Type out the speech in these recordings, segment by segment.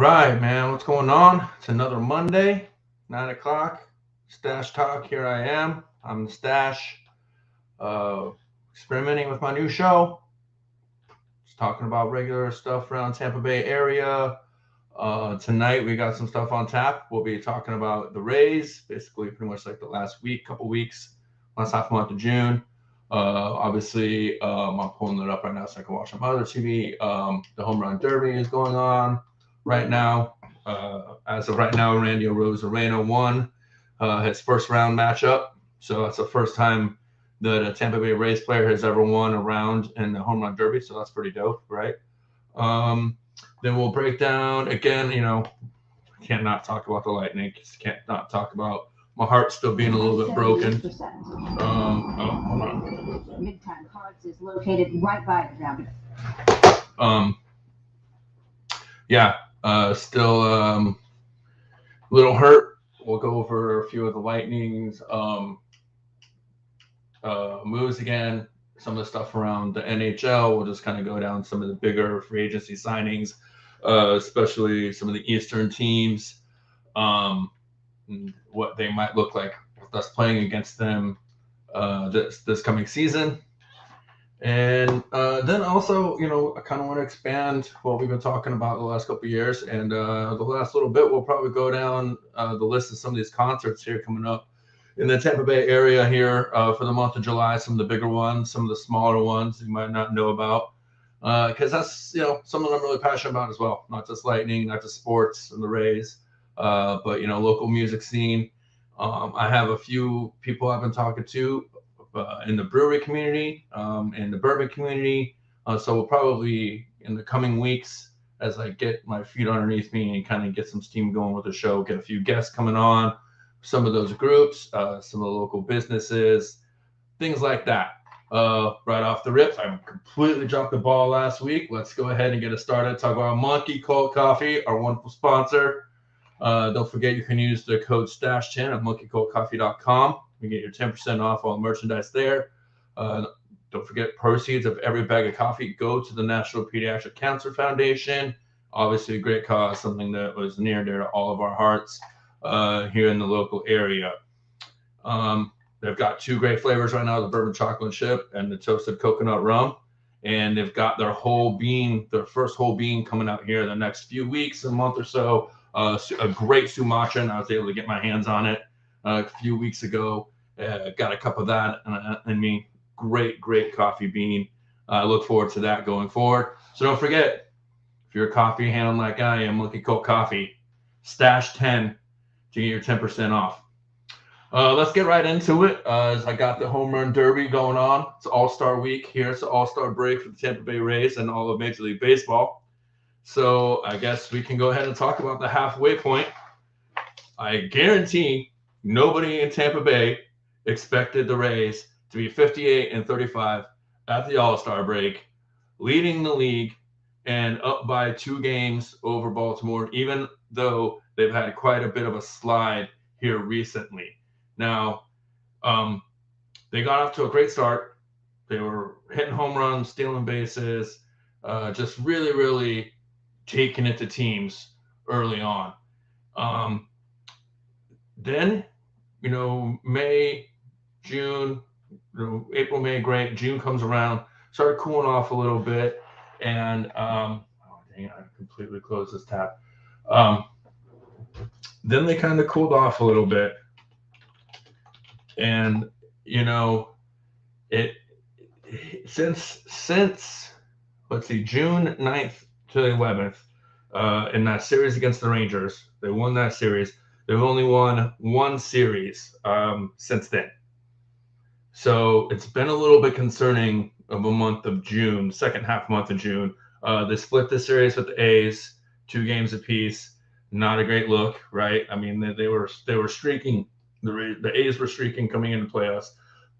right, man. What's going on? It's another Monday, 9 o'clock. Stache Talk. Here I am. I'm Stache, uh, experimenting with my new show. Just talking about regular stuff around Tampa Bay area. Tonight we got some stuff on tap. We'll be talking about the Rays, basically pretty much like the last week, couple weeks, last half month of June. Obviously, I'm pulling it up right now so I can watch some other TV. The Home Run Derby is going on right now. As of right now, Randy Arozarena won his first round matchup. So that's the first time that a Tampa Bay Rays player has ever won a round in the Home Run Derby. So that's pretty dope, right? Then we'll break down again. Can't not talk about the Lightning. Can't not talk about my heart still being a little bit broken. Hold on. Midtime Cards is located right by the ground. Still a little hurt. We'll go over a few of the Lightning's moves again. Some of the stuff around the NHL. We'll just kind of go down some of the bigger free agency signings, especially some of the Eastern teams, what they might look like with us playing against them this coming season. And then also, I kind of want to expand what we've been talking about the last couple of years. And the last little bit, we'll probably go down the list of some of these concerts here coming up in the Tampa Bay area here for the month of July. Some of the bigger ones, some of the smaller ones you might not know about. Because that's, something I'm really passionate about as well. Not just Lightning, not just sports and the Rays, but, local music scene. I have a few people I've been talking to in the brewery community, in the bourbon community. So we'll probably, in the coming weeks, as I get my feet underneath me and kind of get some steam going with the show, get a few guests coming on, some of those groups, some of the local businesses, things like that. Right off the rip, I completely dropped the ball last week. Let's go ahead and get it started. Talk about Monkey Cold Coffee, our wonderful sponsor. Don't forget you can use the code STASH10 at monkeycoldcoffee.com. You get your 10% off all merchandise there. Don't forget, proceeds of every bag of coffee go to the National Pediatric Cancer Foundation. Obviously, a great cause, something that was near and dear to all of our hearts here in the local area. They've got two great flavors right now, the bourbon chocolate chip and the toasted coconut rum. And they've got their first whole bean coming out here in the next few weeks, a month or so. A great Sumatran. I was able to get my hands on it a few weeks ago. Got a cup of that and great coffee bean. I look forward to that going forward. So don't forget, if you're a coffee hound like I am, Monkey Cold Coffee, Stash 10 to get your 10% off. Let's get right into it. As I got the Home Run Derby going on. It's All-Star Week here. It's an All-Star break for the Tampa Bay Rays and all of Major League Baseball. So I guess we can go ahead and talk about the halfway point. I guarantee nobody in Tampa Bay expected the Rays to be 58-35 at the All-Star break, leading the league and up by 2 games over Baltimore, even though they've had quite a bit of a slide here recently. Now, they got off to a great start. They were hitting home runs, stealing bases, just really taking it to teams early on. Then, May, June, April, May, great. June comes around, started cooling off a little bit, and I completely closed this tab. Then they kind of cooled off a little bit, and since let's see, June 9th to the 11th, in that series against the Rangers, they won that series. They've only won 1 series since then. So it's been a little bit concerning of a month of June, second half month of June. They split the series with the A's, 2 games apiece. Not a great look, right? I mean, they were streaking. The A's were streaking coming into playoffs,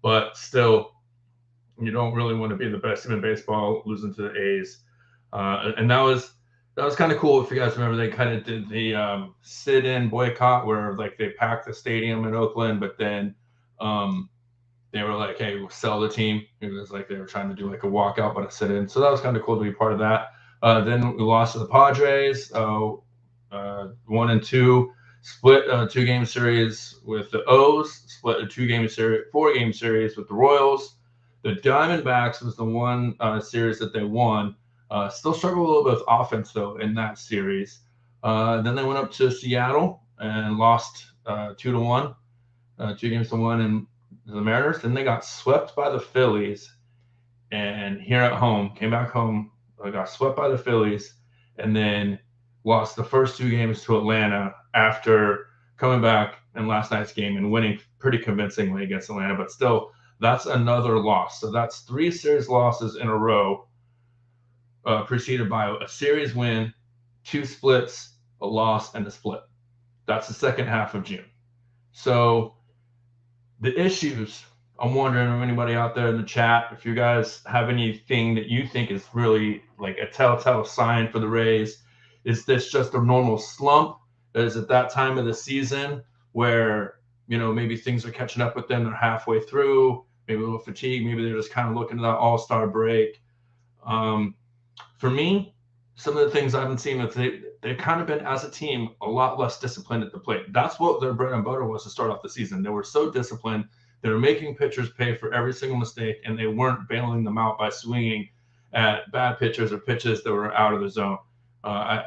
but still, you don't really want to be the best team in baseball losing to the A's. And that was kind of cool. If you guys remember, they kind of did the sit-in boycott where they packed the stadium in Oakland, but then they were like, hey, we'll sell the team. It was like they were trying to do a walkout, but a sit-in. So that was kind of cool to be part of that. Then we lost to the Padres. 1 and 2, split a 2-game series with the O's, split a 4-game series with the Royals. The Diamondbacks was the one series that they won. Still struggled a little bit with offense though in that series. Then they went up to Seattle and lost 2-1, 2-1 in the Mariners. Then they got swept by the Phillies, and here at home, came back home, got swept by the Phillies, and then lost the first 2 games to Atlanta after coming back in last night's game and winning pretty convincingly against Atlanta. But still, that's another loss. So that's 3 series losses in a row, preceded by a series win, 2 splits, a loss, and a split. That's the second half of June. So the issues, I'm wondering if anybody out there in the chat, if you guys have anything that you think is really like a telltale sign for the Rays. Is this just a normal slump? Is it that time of the season where, maybe things are catching up with them? They're halfway through, maybe a little fatigue. Maybe they're just kind of looking at that all-star break. For me, some of the things I've been seeing, they've kind of been, as a team, a lot less disciplined at the plate. That's what their bread and butter was to start off the season. They were so disciplined. They were making pitchers pay for every single mistake, and they weren't bailing them out by swinging at bad pitchers or pitches that were out of the zone. A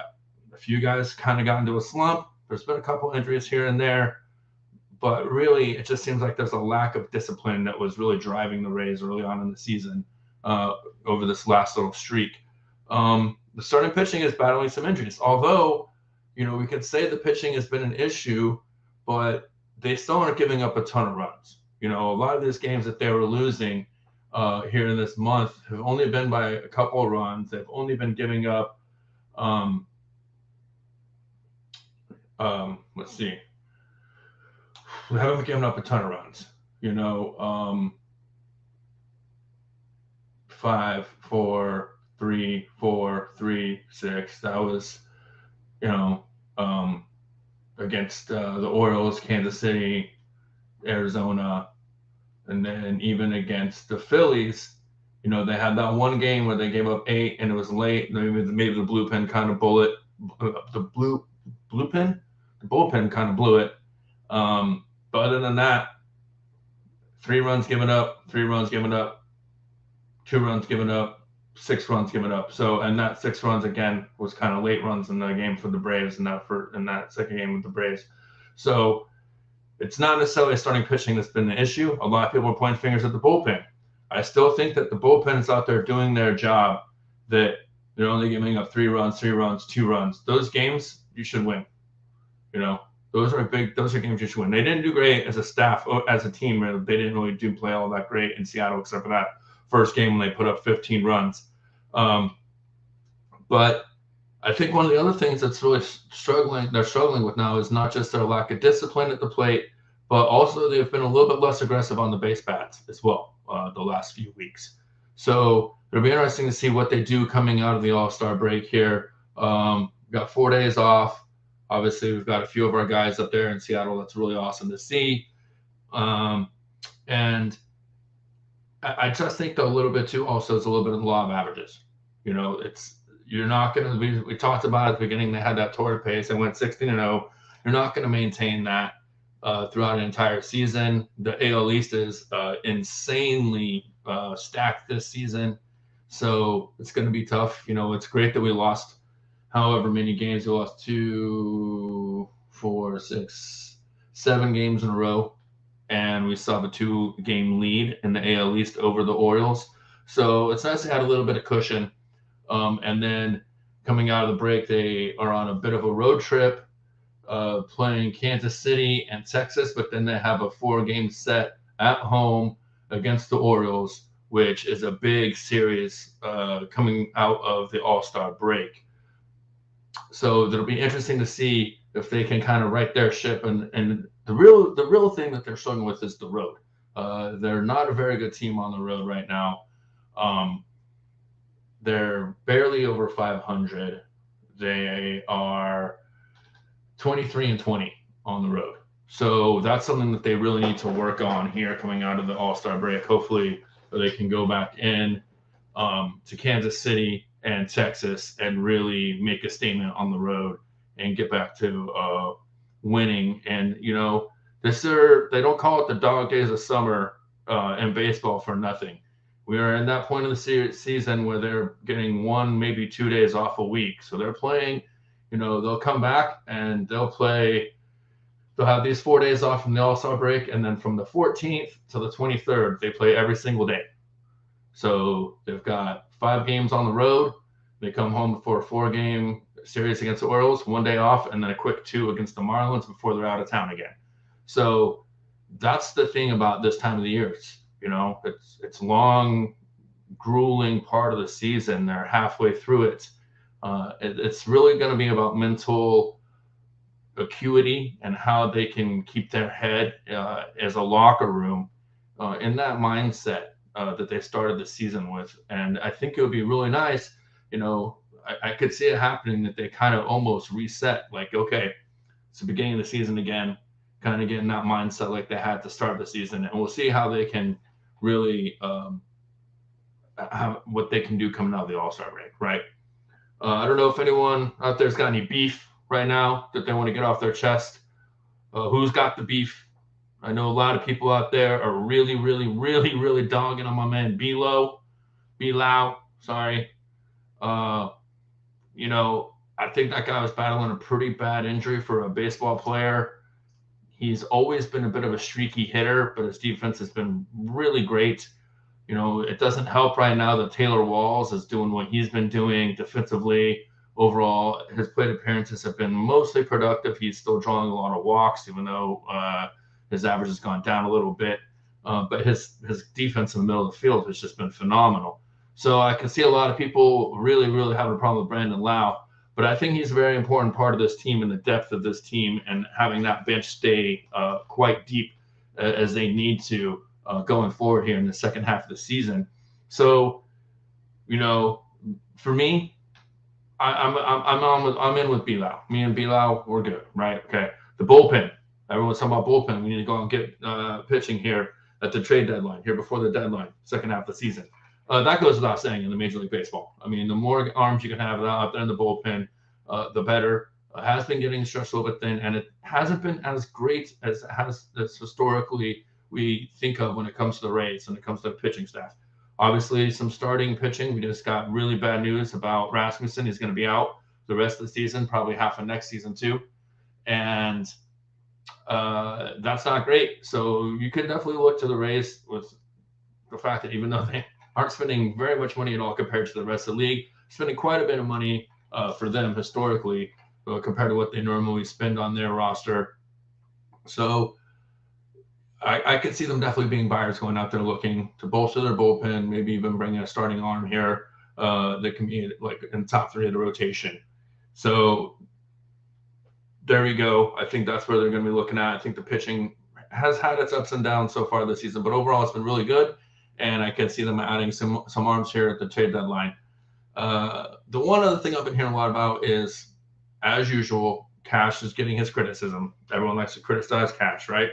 few guys kind of got into a slump. There's been a couple injuries here and there, but really it just seems like there's a lack of discipline that was really driving the Rays early on in the season over this last little streak. The starting pitching is battling some injuries, although, we could say the pitching has been an issue, but they still aren't giving up a ton of runs. A lot of these games that they were losing here in this month have only been by a couple of runs. They've only been giving up, let's see, we haven't given up a ton of runs. 5, 4, 3, 4, 3, 6. That was, against the Orioles, Kansas City, Arizona, and then even against the Phillies, they had that one game where they gave up 8 and it was late. Maybe the bullpen kind of bullpen kind of blew it. But other than that, 3 runs given up, 3 runs given up, 2 runs given up, 6 runs given up. So, and that 6 runs again was kind of late runs in the game for the Braves, in that second game with the Braves. So it's not necessarily starting pitching that's been the issue. A lot of people are pointing fingers at the bullpen. I still think that the bullpen is out there doing their job, that they're only giving up 3 runs, 2 runs. Those games you should win. Those are games you should win. They didn't do great as a staff, as a team. They didn't really play all that great in Seattle, except for that first game when they put up 15 runs. But I think one of the other things that's really they're struggling with now is not just their lack of discipline at the plate, but also they've been a little bit less aggressive on the base paths as well the last few weeks. So it'll be interesting to see what they do coming out of the All-Star break here. We've got 4 days off. Obviously, we've got a few of our guys up there in Seattle. That's really awesome to see. And I just think, though, a little bit, too, also is a little bit of the law of averages. You're not going to – we talked about at the beginning, they had that torrid pace. They went 16-0. You're not going to maintain that throughout an entire season. The AL East is insanely stacked this season. So it's going to be tough. It's great that we lost however many games. We lost 2, 4, 6, 7 games in a row. And we saw the 2-game lead in the AL East over the Orioles. So it's nice to have a little bit of cushion. And then coming out of the break, they are on a bit of a road trip, playing Kansas City and Texas, but then they have a 4-game set at home against the Orioles, which is a big series coming out of the All-Star break. So it'll be interesting to see if they can kind of right their ship. And the real thing that they're struggling with is the road. They're not a very good team on the road right now. They're barely over 500. They are 23-20 on the road. So that's something that they really need to work on here coming out of the All-Star break. Hopefully they can go back in to Kansas City and Texas and really make a statement on the road and get back to winning. And they don't call it the dog days of summer in baseball for nothing. We are in that point of the season where they're getting 1, maybe 2 days off a week. So they're playing, they'll come back and they'll play. They'll have these 4 days off from the All-Star break. And then from the 14th to the 23rd, they play every single day. So they've got 5 games on the road. They come home for a 4-game series against the Orioles, 1 day off, and then a quick 2 against the Marlins before they're out of town again. So that's the thing about this time of the year. It's long, grueling part of the season. They're halfway through it. It's really going to be about mental acuity and how they can keep their head as a locker room in that mindset that they started the season with. And I think it would be really nice, I could see it happening that they kind of almost reset, like, okay, it's the beginning of the season again, kind of getting that mindset like they had at the start of the season. And we'll see how they can really have what they can do coming out of the All-Star break, right? I don't know if anyone out there's got any beef right now that they want to get off their chest. Who's got the beef? I know a lot of people out there are really, really, really, really dogging on my man Bilao, sorry. I think that guy was battling a pretty bad injury for a baseball player. He's always been a bit of a streaky hitter, but his defense has been really great. It doesn't help right now that Taylor Walls is doing what he's been doing defensively. Overall, his plate appearances have been mostly productive. He's still drawing a lot of walks, even though his average has gone down a little bit. But his defense in the middle of the field has just been phenomenal. So I can see a lot of people really, really having a problem with Brandon Lau. But I think he's a very important part of this team and the depth of this team and having that bench stay quite deep as they need to going forward here in the second half of the season. So, for me, I'm in with Bilao. Me and Bilao, we're good, right? Okay. The bullpen. Everyone's talking about bullpen. We need to go and get pitching here at the trade deadline, here before the deadline, second half of the season. That goes without saying in the Major League Baseball. I mean, the more arms you can have out there in the bullpen, the better. Has been getting stretched a little bit thin, and it hasn't been as great as historically we think of when it comes to the Rays, when it comes to the pitching staff. Obviously, some starting pitching. We just got really bad news about Rasmussen. He's going to be out the rest of the season, probably half of next season too. And that's not great. So you could definitely look to the Rays with the fact that even though they aren't spending very much money at all compared to the rest of the league, spending quite a bit of money for them historically compared to what they normally spend on their roster. So I could see them definitely being buyers going out there looking to bolster their bullpen, maybe even bringing a starting arm here that can be like in the top 3 of the rotation. So there we go. I think that's where they're going to be looking at. I think the pitching has had its ups and downs so far this season, but overall it's been really good. And I can see them adding some arms here at the trade deadline. The one other thing I've been hearing a lot about is, as usual, Cash is getting his criticism. Everyone likes to criticize Cash, right?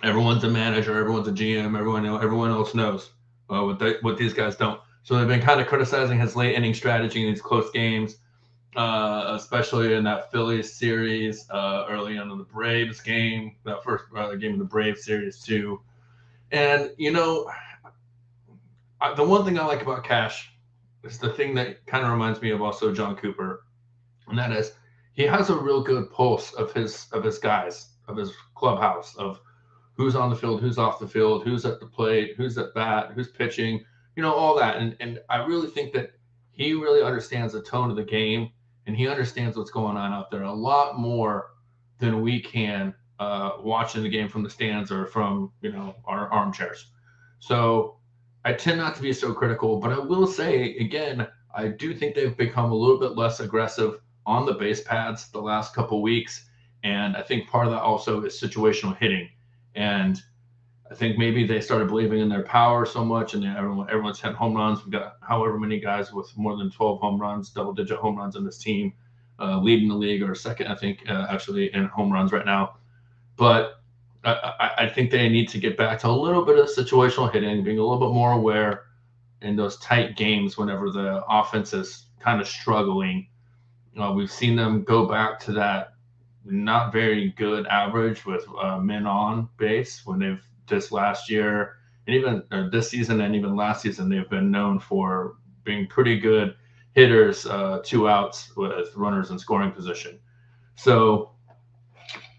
Everyone's a manager, everyone's a GM, everyone else knows what these guys don't. So they've been kind of criticizing his late inning strategy in these close games, especially in that Phillies series, early on in the Braves game, that first game of the Braves series too. And, the one thing I like about Cash is the thing that kind of reminds me of also John Cooper, and that is he has a real good pulse of his guys, of his clubhouse, of who's on the field, who's off the field, who's at the plate, who's at bat, who's pitching, all that. And I really think that he really understands the tone of the game, and he understands what's going on out there a lot more than we can watching the game from the stands or from, our armchairs. So I tend not to be so critical, but I will say, again, I do think they've become a little bit less aggressive on the base pads the last couple weeks. And I think part of that also is situational hitting. And I think maybe they started believing in their power so much, and everyone's hitting home runs. We've got however many guys with more than 12 home runs, double-digit home runs in this team, leading the league, or second, I think, actually in home runs right now. But I think they need to get back to a little bit of situational hitting, being a little bit more aware in those tight games whenever the offense is kind of struggling. We've seen them go back to that not very good average with men on base when they've this last year and even this season and even last season they've been known for being pretty good hitters, 2 outs with runners in scoring position. So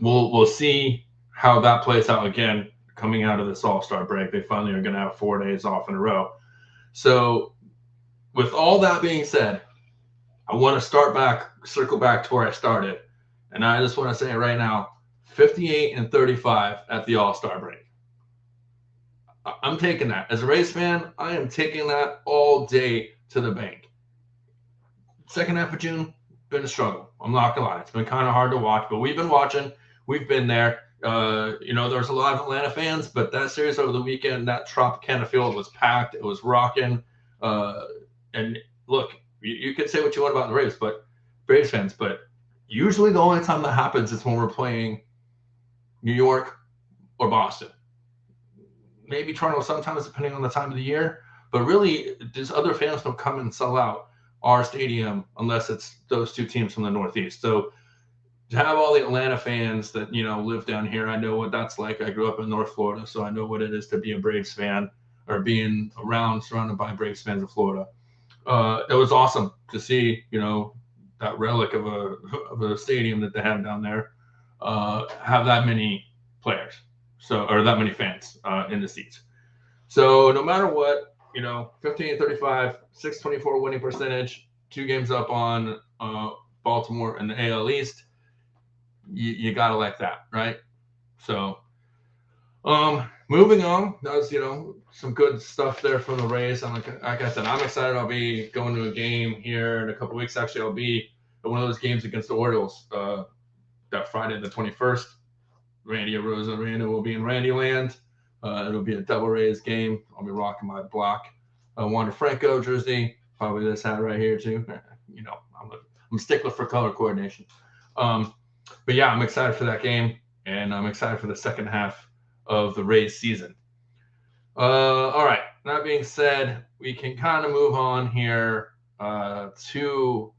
we'll see how that plays out again coming out of this All Star break. They finally are going to have 4 days off in a row. So with all that being said, I want to circle back to where I started. And I just want to say right now 58-35 at the All Star break. I'm taking that. As a Rays fan, I am taking that all day to the bank. Second half of June, been a struggle. I'm not going to lie. It's been kind of hard to watch, but we've been watching. We've been there. There's a lot of Atlanta fans, but that series over the weekend, that Tropicana field was packed. It was rocking. And look, you could say what you want about the Braves fans, but usually the only time that happens is when we're playing New York or Boston. Maybe Toronto sometimes, depending on the time of the year. But really, these other fans don't come and sell out our stadium unless it's those two teams from the Northeast. So to have all the Atlanta fans that, live down here, I know what that's like. I grew up in North Florida, so I know what it is to be a Braves fan or being surrounded by Braves fans in Florida. It was awesome to see, that relic of a stadium that they have down there have that many players, or that many fans in the seats. So no matter what, 15-35, 624 winning percentage, 2 games up on Baltimore in the AL East. You gotta like that, right? So, moving on, that was some good stuff there from the Rays. Like I said, I'm excited. I'll be going to a game here in a couple weeks. Actually, I'll be at one of those games against the Orioles that Friday the 21st. Randy Arozarena will be in Randyland. It'll be a double Rays game. I'll be rocking my block Wander Franco jersey. Probably this hat right here too. I'm a stickler for color coordination. But yeah, I'm excited for that game, and I'm excited for the second half of the Rays season. All right. That being said, we can kind of move on here to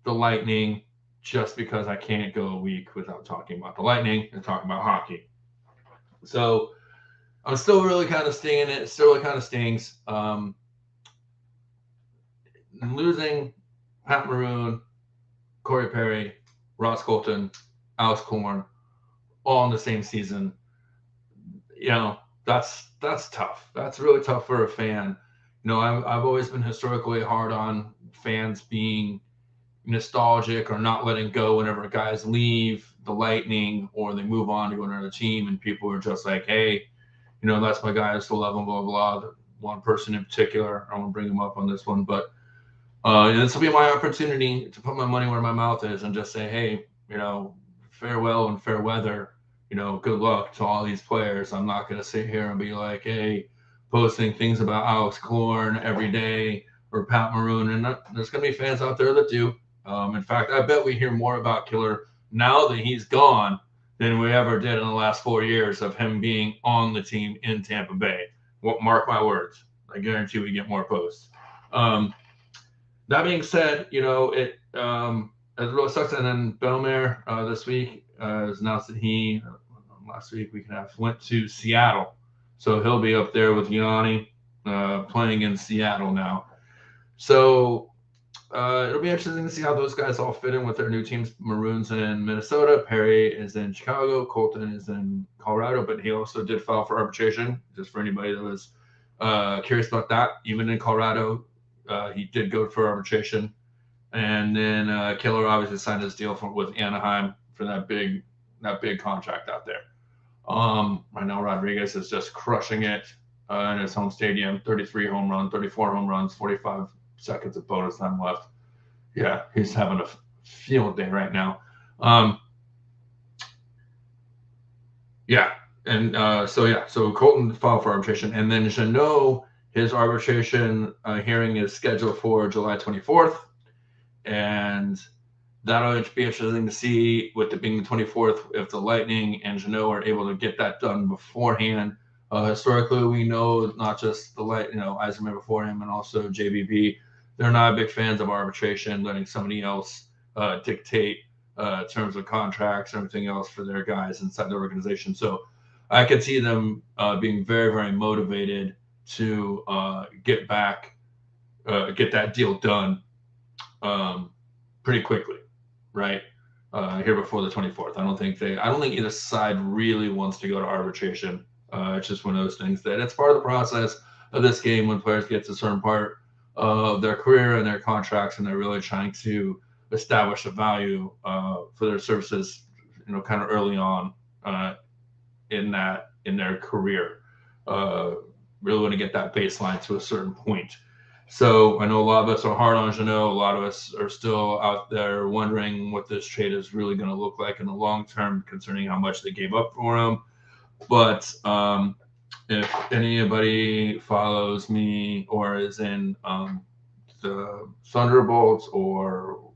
the Lightning, just because I can't go a week without talking about the Lightning and talking about hockey. So I'm still really kind of stinging it. It still really kind of stings. Losing Pat Maroon, Corey Perry, Ross Colton, Alex Korn, all in the same season. That's tough. That's really tough for a fan. I've always been historically hard on fans being nostalgic or not letting go whenever guys leave the Lightning or they move on to another team, and people are just like, hey, that's my guy. I still love him, blah, blah, blah. One person in particular, I won't bring him up on this one, but this will be my opportunity to put my money where my mouth is and just say, hey, farewell and fair weather. Good luck to all these players. I'm not going to sit here and be like, hey, posting things about Alex Korn every day or Pat Maroon. And there's going to be fans out there that do. In fact, I bet we hear more about Killer now that he's gone than we ever did in the last 4 years of him being on the team in Tampa Bay. Mark my words. I guarantee we get more posts. That being said, it really sucks. And then Bellemare this week has announced that last week went to Seattle. So he'll be up there with Yanni playing in Seattle now. So it'll be interesting to see how those guys all fit in with their new teams. Maroon's in Minnesota, Perry is in Chicago, Colton is in Colorado, but he also did file for arbitration, just for anybody that was curious about that. Even in Colorado, he did go for arbitration. And then Killer obviously signed his deal with Anaheim for that big contract out there. I know Rodriguez is just crushing it in his home stadium. 33 home runs, 34 home runs, 45 seconds of bonus time left. Yeah, he's having a field day right now. So Colton filed for arbitration, and then Jeannot, his arbitration hearing is scheduled for July 24th, and that'll be interesting to see, with it being the 24th, if the Lightning and Jeannot are able to get that done beforehand. Historically, we know not just the Yzerman before him and also JBB, they're not big fans of arbitration, letting somebody else dictate terms of contracts and everything else for their guys inside the organization. So I could see them being very, very motivated to get that deal done pretty quickly, right? Here before the 24th. I don't think either side really wants to go to arbitration. It's just one of those things that it's part of the process of this game when players get to a certain part of their career and their contracts, and they're really trying to establish a value for their services, kind of early on in their career. Really want to get that baseline to a certain point. So I know a lot of us are hard on Jeannot. A lot of us are still out there wondering what this trade is really going to look like in the long term, concerning how much they gave up for him. But if anybody follows me or is in the Thunderbolts or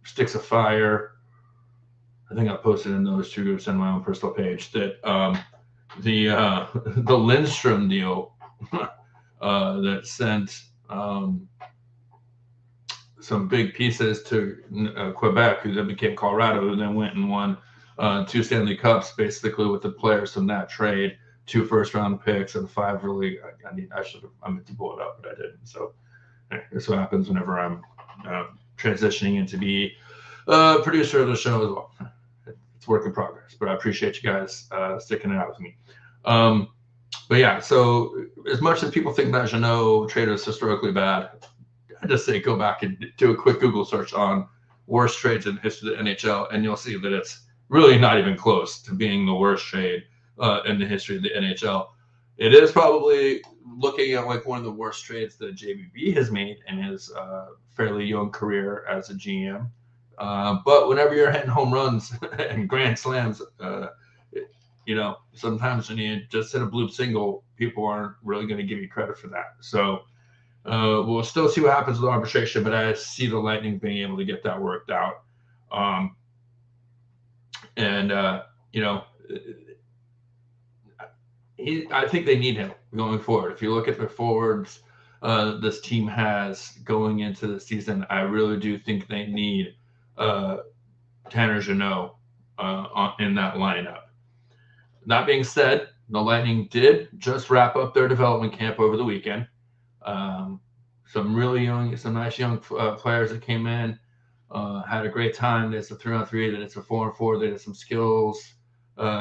Sticks of Fire, I think I posted in those two groups on my own personal page that the Lindstrom deal that sent some big pieces to Quebec, who then became Colorado, who then went and won 2 Stanley Cups, basically with the players from that trade, 2 first-round picks and 5 really. I meant to pull it up, but I didn't. So that's what happens whenever I'm transitioning into be producer of the show as well. It's work in progress, but I appreciate you guys sticking it out with me. But yeah, so as much as people think that Jeannot trade is historically bad, I just say go back and do a quick Google search on worst trades in the history of the NHL, and you'll see that it's really not even close to being the worst trade in the history of the NHL. It is probably looking at like one of the worst trades that JBB has made in his fairly young career as a GM. But whenever you're hitting home runs and grand slams, sometimes when you just hit a bloop single, people aren't really going to give you credit for that. So we'll still see what happens with arbitration, but I see the Lightning being able to get that worked out. I think they need him going forward. If you look at the forwards this team has going into the season, I really do think they need Tanner Jeannot in that lineup. That being said, the Lightning did just wrap up their development camp over the weekend. Some nice young players that came in, had a great time. There's a 3-on-3, then it's a 4-on-4. They did some skills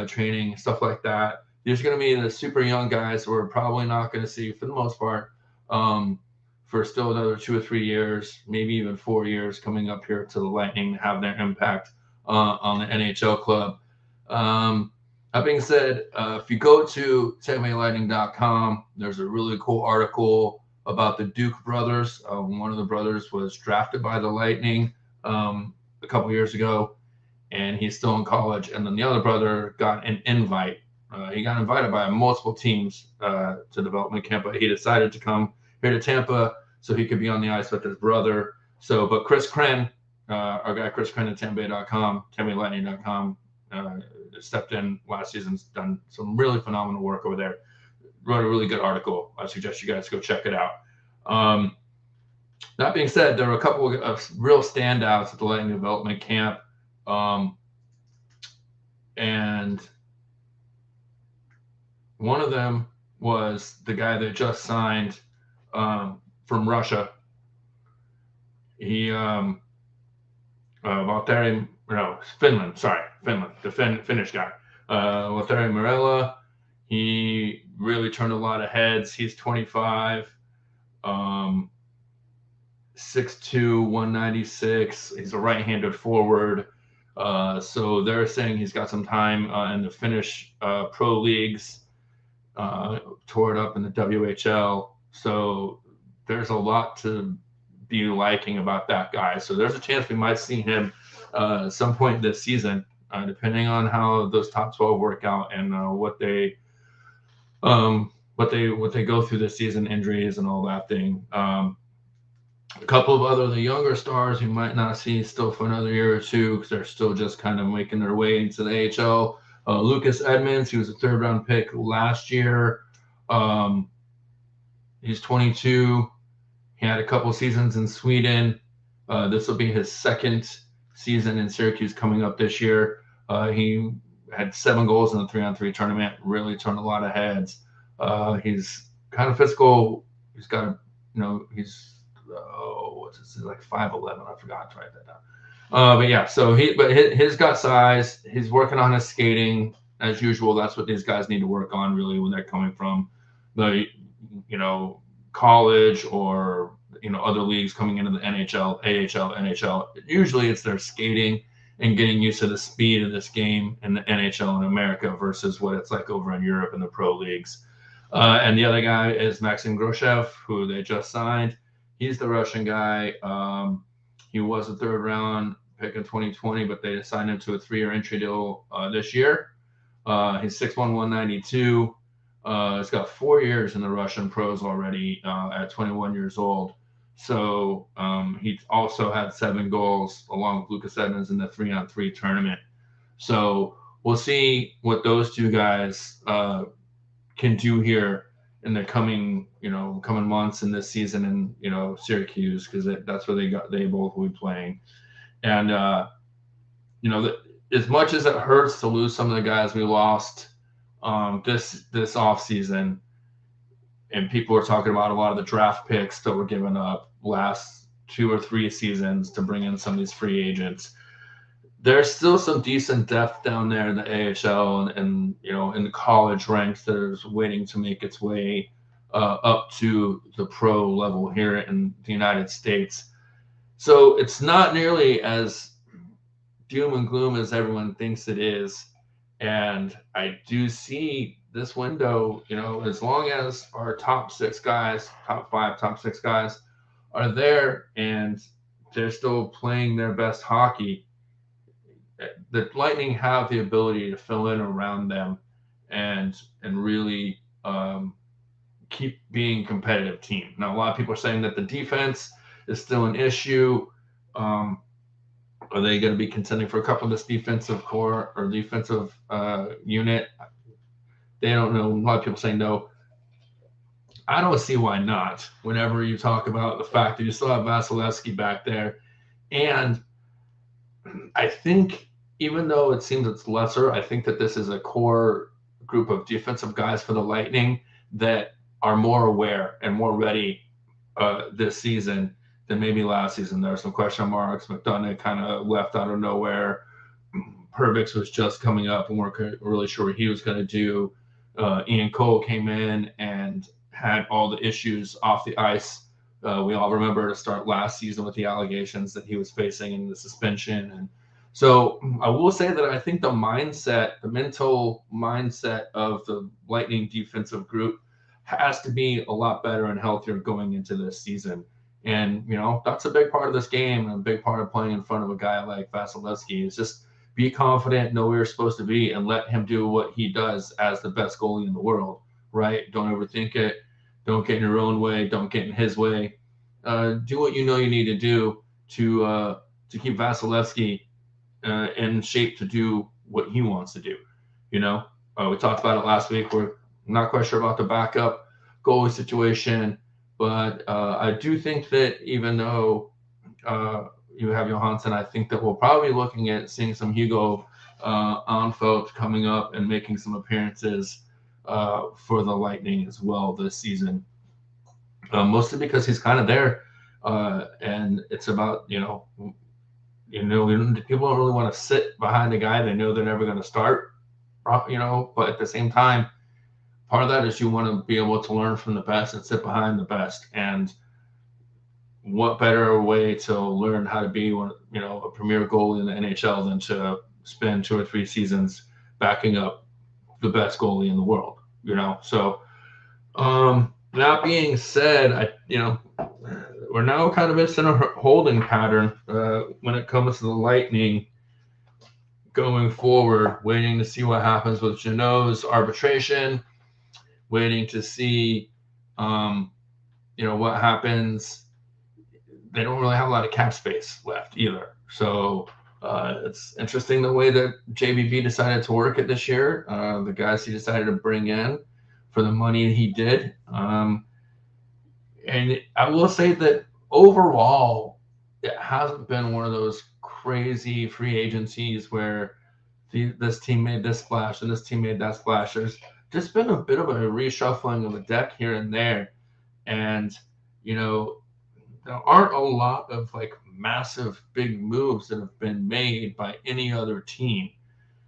training, stuff like that. There's going to be the super young guys we're probably not going to see for the most part for still another 2 or 3 years, maybe even 4 years coming up here to the Lightning to have their impact on the NHL club. That being said, if you go to TampaBayLightning.com, there's a really cool article about the Duke brothers. One of the brothers was drafted by the Lightning a couple years ago, and he's still in college. And then the other brother got an invite. He got invited by multiple teams to development camp, but he decided to come here to Tampa so he could be on the ice with his brother. But Chris Kren, our guy Chris Kren at TampaBay.com, TampaBayLightning.com, stepped in last season, done some really phenomenal work over there. Wrote a really good article. I suggest you guys go check it out. That being said, there were a couple of real standouts at the Lightning development camp. And one of them was the guy that just signed from Russia. He Finland, the Finnish guy. Valtteri Marella, he really turned a lot of heads. He's 25, 6'2", 196. He's a right-handed forward. So they're saying he's got some time in the Finnish pro leagues, tore it up in the WHL. So there's a lot to be liking about that guy. So there's a chance we might see him at some point this season, depending on how those top 12 work out and what they go through this season, injuries and all that thing. A couple of the younger stars you might not see still for another year or two because they're still just kind of making their way into the AHL. Lucas Edmonds, he was a 3rd-round pick last year. He's 22. He had a couple seasons in Sweden. This will be his second season in Syracuse coming up this year. He had 7 goals in the 3-on-3 tournament, really turned a lot of heads. He's kind of physical. He's got a, he's, what's this, like 5'11. I forgot to write that down. But yeah, so he's got size. He's working on his skating as usual. That's what these guys need to work on really when they're coming from the, college or other leagues coming into the NHL, AHL, NHL. Usually it's their skating and getting used to the speed of this game in the NHL in America versus what it's like over in Europe in the pro leagues. And the other guy is Maxim Groshev, who they just signed. He's the Russian guy. He was a third round pick in 2020, but they signed him to a 3-year entry deal this year. He's 6'1", 192. He's got 4 years in the Russian pros already at 21 years old. So he also had 7 goals along with Lucas Edmonds in the 3-on-3 tournament. So we'll see what those two guys can do here in the coming months in this season in Syracuse, because that's where they both will be playing. And as much as it hurts to lose some of the guys we lost this off season, and people are talking about a lot of the draft picks that were given up last 2 or 3 seasons to bring in some of these free agents. There's still some decent depth down there in the AHL and in the college ranks that is waiting to make its way up to the pro level here in the United States. So it's not nearly as doom and gloom as everyone thinks it is. And I do see this window, as long as our top 6 guys, top 5, top 6 guys are there and they're still playing their best hockey, the Lightning have the ability to fill in around them and really keep being a competitive team. Now, a lot of people are saying that the defense is still an issue. Are they going to be contending for a couple of this defensive core or defensive unit? They don't know. A lot of people say no. I don't see why not. Whenever you talk about the fact that you still have Vasilevsky back there, and I think even though it seems it's lesser, I think that this is a core group of defensive guys for the Lightning that are more aware and more ready this season than maybe last season. There are some question marks. McDonough kind of left out of nowhere. Perbix was just coming up and weren't really sure what he was going to do. Ian Cole came in and had all the issues off the ice. We all remember to start last season with the allegations that he was facing and the suspension. And so I will say that I think the mental mindset of the Lightning defensive group has to be a lot better and healthier going into this season. And, that's a big part of this game and a big part of playing in front of a guy like Vasilevsky is just be confident, know where you're supposed to be, and let him do what he does as the best goalie in the world, right? Don't overthink it. Don't get in your own way. Don't get in his way. Do what you need to do to keep Vasilevsky in shape to do what he wants to do. We talked about it last week. We're not quite sure about the backup goalie situation, but I do think that even though you have Johansson, I think that we'll probably be looking at seeing some Hugo Anfeld coming up and making some appearances for the Lightning as well this season. Mostly because he's kind of there, and it's about people don't really want to sit behind a guy they know they're never going to start, But at the same time, part of that is you want to be able to learn from the best and sit behind the best. And what better way to learn how to be a premier goalie in the NHL than to spend 2 or 3 seasons backing up the best goalie in the world, So, that being said, we're now kind of in a holding pattern when it comes to the Lightning going forward, waiting to see what happens with Jeannot's arbitration, waiting to see, what happens. They don't really have a lot of cap space left either. So it's interesting the way that JBV decided to work it this year. The guys he decided to bring in for the money he did. And I will say that overall, it hasn't been one of those crazy free agencies where this team made this splash and this team made that splash. There's just been a bit of a reshuffling of the deck here and there. And, you know, there aren't a lot of like massive big moves that have been made by any other team.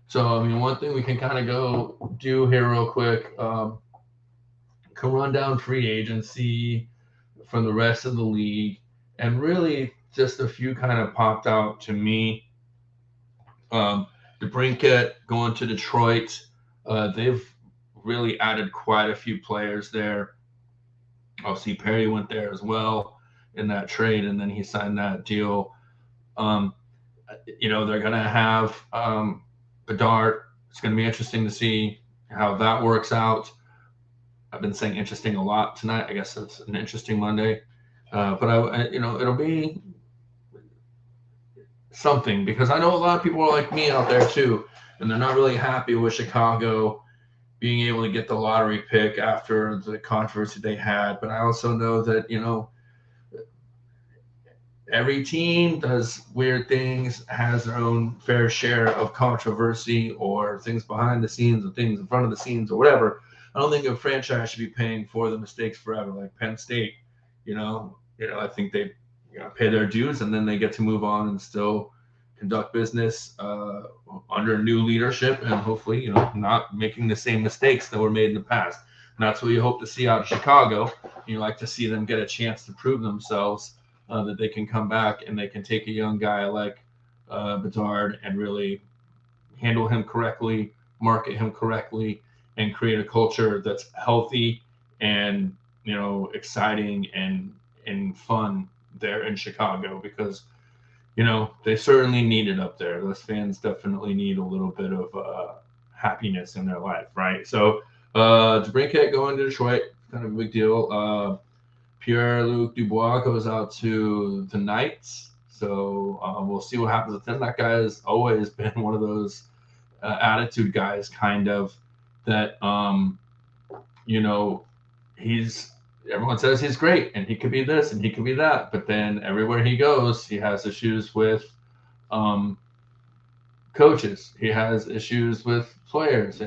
So, I mean, one thing we can kind of go do here real quick, can run down free agency from the rest of the league. And really, just a few kind of popped out to me. DeBrincat going to Detroit. They've really added quite a few players there. Obviously, Perry went there as well in that trade, and then he signed that deal. Um, they're going to have Bedard. It's going to be interesting to see how that works out. I've been saying interesting a lot tonight. I guess it's an interesting Monday. But it'll be something, because I know a lot of people are like me out there too, and they're not really happy with Chicago being able to get the lottery pick after the controversy they had. But I also know that, every team does weird things, has their own fair share of controversy or things behind the scenes or things in front of the scenes or whatever. I don't think a franchise should be paying for the mistakes forever, like Penn State. I think they pay their dues, and then they get to move on and still conduct business under new leadership, and hopefully, not making the same mistakes that were made in the past. And that's what you hope to see out of Chicago. You like to see them get a chance to prove themselves, that they can come back and they can take a young guy like Bedard and really handle him correctly, market him correctly, and create a culture that's healthy and exciting and fun there in Chicago, because they certainly need it up there. Those fans definitely need a little bit of happiness in their life, right? So DeBrincat going to Detroit, kind of a big deal. Pierre-Luc Dubois goes out to the Knights. So we'll see what happens with him. That guy has always been one of those attitude guys, kind of, that, everyone says he's great and he could be this and he could be that. But then everywhere he goes, he has issues with coaches. He has issues with players,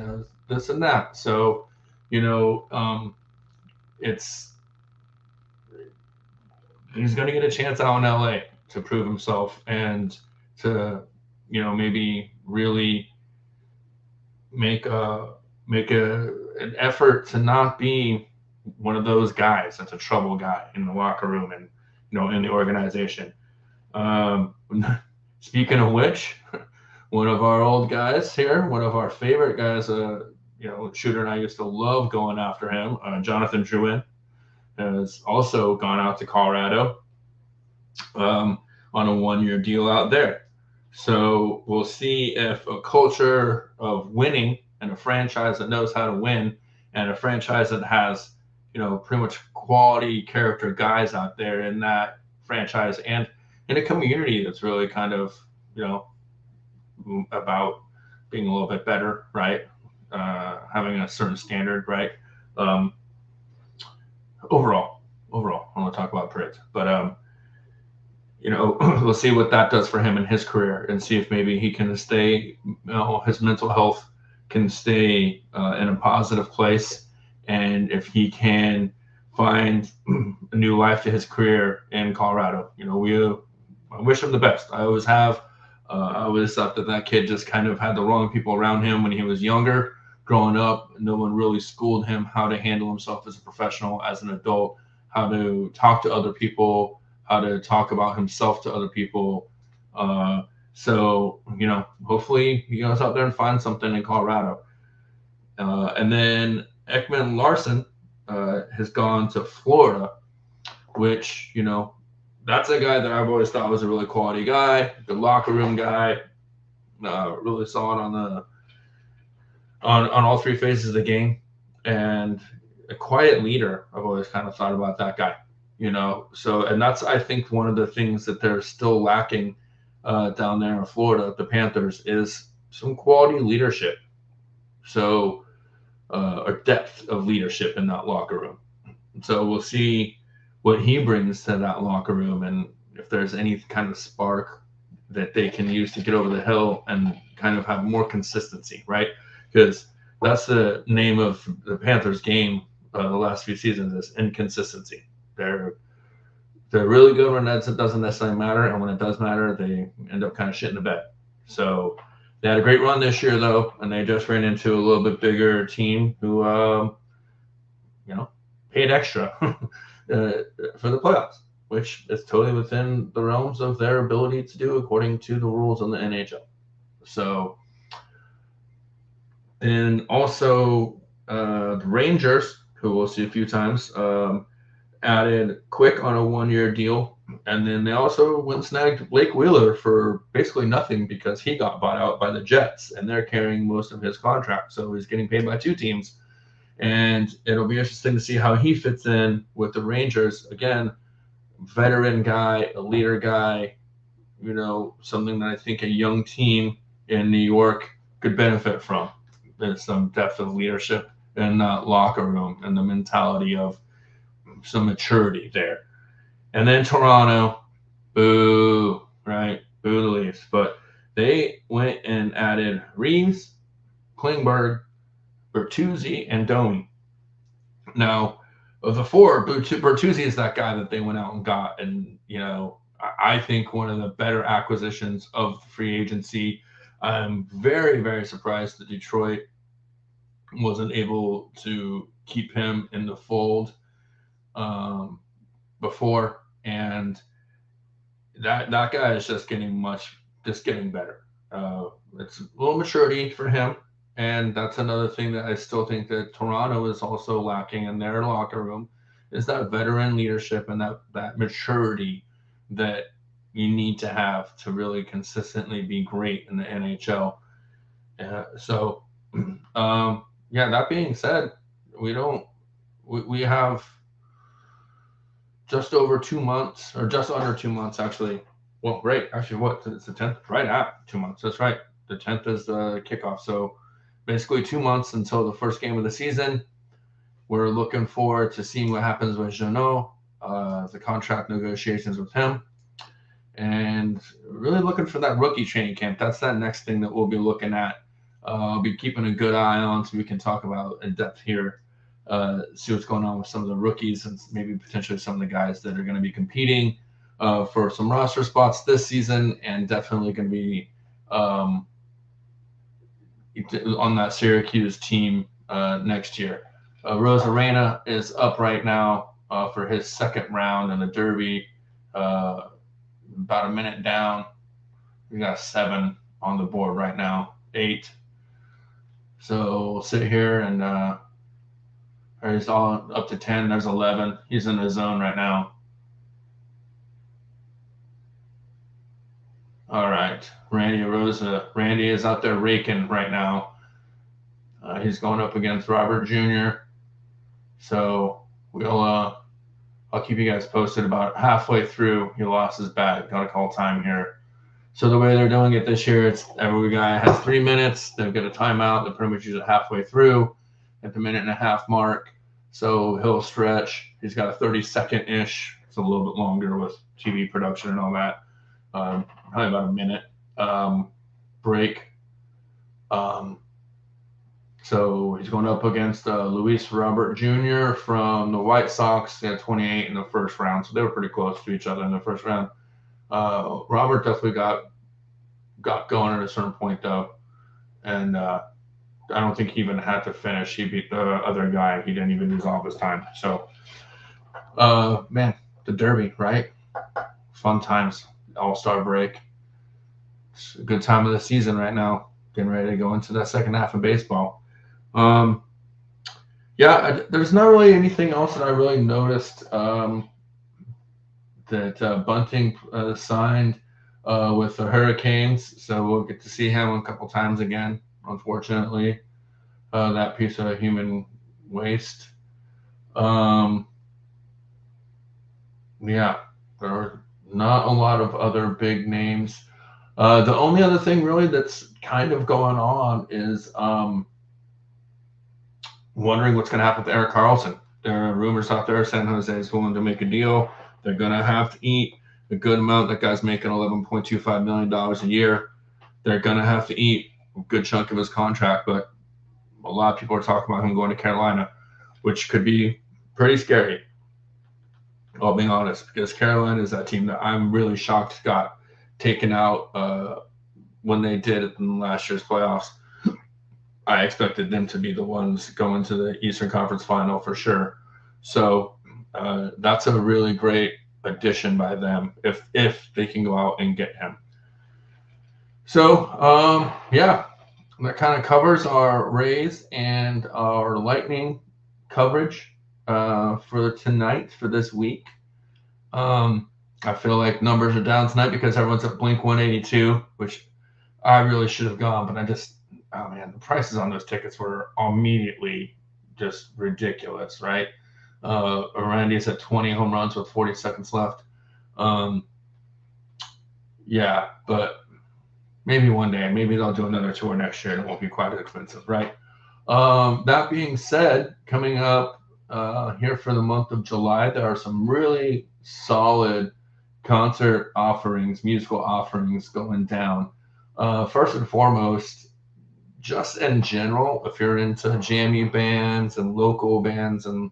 this and that. So, he's going to get a chance out in LA to prove himself and to, maybe really make an effort to not be one of those guys that's a trouble guy in the locker room and, in the organization. Speaking of which, one of our old guys here, one of our favorite guys, Shooter and I used to love going after him, Jonathan Drouin, has also gone out to Colorado on a one-year deal out there. So we'll see if a culture of winning and a franchise that knows how to win and a franchise that has, pretty much quality character guys out there in that franchise and in a community that's really kind of, about being a little bit better, right? Having a certain standard, right? Overall, I want to talk about Pritt, but we'll see what that does for him in his career and see if maybe he can stay, his mental health can stay in a positive place, and if he can find a new life to his career in Colorado. I wish him the best. I always have. I always thought that kid just kind of had the wrong people around him when he was younger. Growing up, no one really schooled him how to handle himself as a professional, as an adult, how to talk to other people, how to talk about himself to other people. So, hopefully he goes out there and finds something in Colorado. And then Ekman Larson has gone to Florida, which, that's a guy that I've always thought was a really quality guy, good locker room guy. Really saw it on all three phases of the game, and a quiet leader. I've always kind of thought about that guy, So, and that's, I think, one of the things that they're still lacking down there in Florida, the Panthers, is some quality leadership. So, a depth of leadership in that locker room. So we'll see what he brings to that locker room, and if there's any kind of spark that they can use to get over the hill and kind of have more consistency, right? Because that's the name of the Panthers game the last few seasons is inconsistency. They're really good when it doesn't necessarily matter, and when it does matter, they end up kind of shitting the bed. So they had a great run this year, though, and they just ran into a little bit bigger team who, paid extra for the playoffs, which is totally within the realms of their ability to do according to the rules in the NHL. So, and also the Rangers, who we'll see a few times, added Quick on a 1-year deal. And then they also went and snagged Blake Wheeler for basically nothing because he got bought out by the Jets, and they're carrying most of his contract. So he's getting paid by 2 teams. And it'll be interesting to see how he fits in with the Rangers. Again, veteran guy, a leader guy, something that I think a young team in New York could benefit from. There's some depth of leadership in that locker room and the mentality of some maturity there. And then Toronto, boo, right? Boo the Leafs. But they went and added Reeves, Klingberg, Bertuzzi, and Domi. Now, of the 4, Bertuzzi is that guy that they went out and got. And, I think one of the better acquisitions of free agency. I'm very, very surprised that Detroit wasn't able to keep him in the fold before. And that guy is just getting better. It's a little maturity for him. And that's another thing that I still think that Toronto is also lacking in their locker room is that veteran leadership and that maturity that you need to have to really consistently be great in the NHL. That being said, we have just over 2 months, or just under 2 months, actually. Well, great. Actually, what? It's the 10th? Right at 2 months. That's right. The 10th is the kickoff. So basically 2 months until the first game of the season. We're looking forward to seeing what happens with Jeannot, the contract negotiations with him, and really looking for that rookie training camp. That's that next thing that we'll be looking at. I'll be keeping a good eye on so we can talk about in depth here, see what's going on with some of the rookies and maybe potentially some of the guys that are going to be competing for some roster spots this season, and definitely going to be on that Syracuse team next year. Rose Arena is up right now for his second round in the Derby. About a minute down. We got 7 on the board right now, 8. So we'll sit here and he's all up to 10. There's 11. He's in the zone right now. All right, Randy Rosa. Randy is out there raking right now. He's going up against Robert Jr. So I'll keep you guys posted. About halfway through, he lost his bat. Got to call time here. So the way they're doing it this year, it's every guy has 3 minutes. They'll get a timeout. They'll pretty much use it halfway through at the 1.5-minute mark. So he'll stretch. He's got a 30-second-ish. It's a little bit longer with TV production and all that. Probably about a minute break. So he's going up against Luis Robert Jr. from the White Sox. He had 28 in the first round, so they were pretty close to each other in the first round. Robert definitely got going at a certain point, though, and I don't think he even had to finish. He beat the other guy. He didn't even use all of his time. So, man, the Derby, right? Fun times. All-Star break. It's a good time of the season right now. Getting ready to go into that second half of baseball. There's not really anything else that I really noticed that Bunting signed with the Hurricanes, so we'll get to see him a couple times again, unfortunately. That piece of human waste. There are not a lot of other big names. The only other thing really that's kind of going on is wondering what's going to happen with Erik Karlsson. There are rumors out there San Jose is willing to make a deal. They're going to have to eat a good amount. That guy's making $11.25 million a year. They're going to have to eat a good chunk of his contract, but a lot of people are talking about him going to Carolina, which could be pretty scary. I'll be honest, because Carolina is that team that I'm really shocked got taken out when they did in last year's playoffs. I expected them to be the ones going to the Eastern Conference Final for sure. So that's a really great addition by them if they can go out and get him. So yeah, that kind of covers our Rays and our Lightning coverage for tonight, for this week. I feel like numbers are down tonight because everyone's at Blink 182, which I really should have gone, but oh man, the prices on those tickets were immediately just ridiculous, right? Randy's at 20 home runs with 40 seconds left. Yeah, but maybe one day, maybe they'll do another tour next year and it won't be quite as expensive, right? That being said, coming up here for the month of July, there are some really solid concert offerings, musical offerings going down. First and foremost, just in general, if you're into jammy bands and local bands and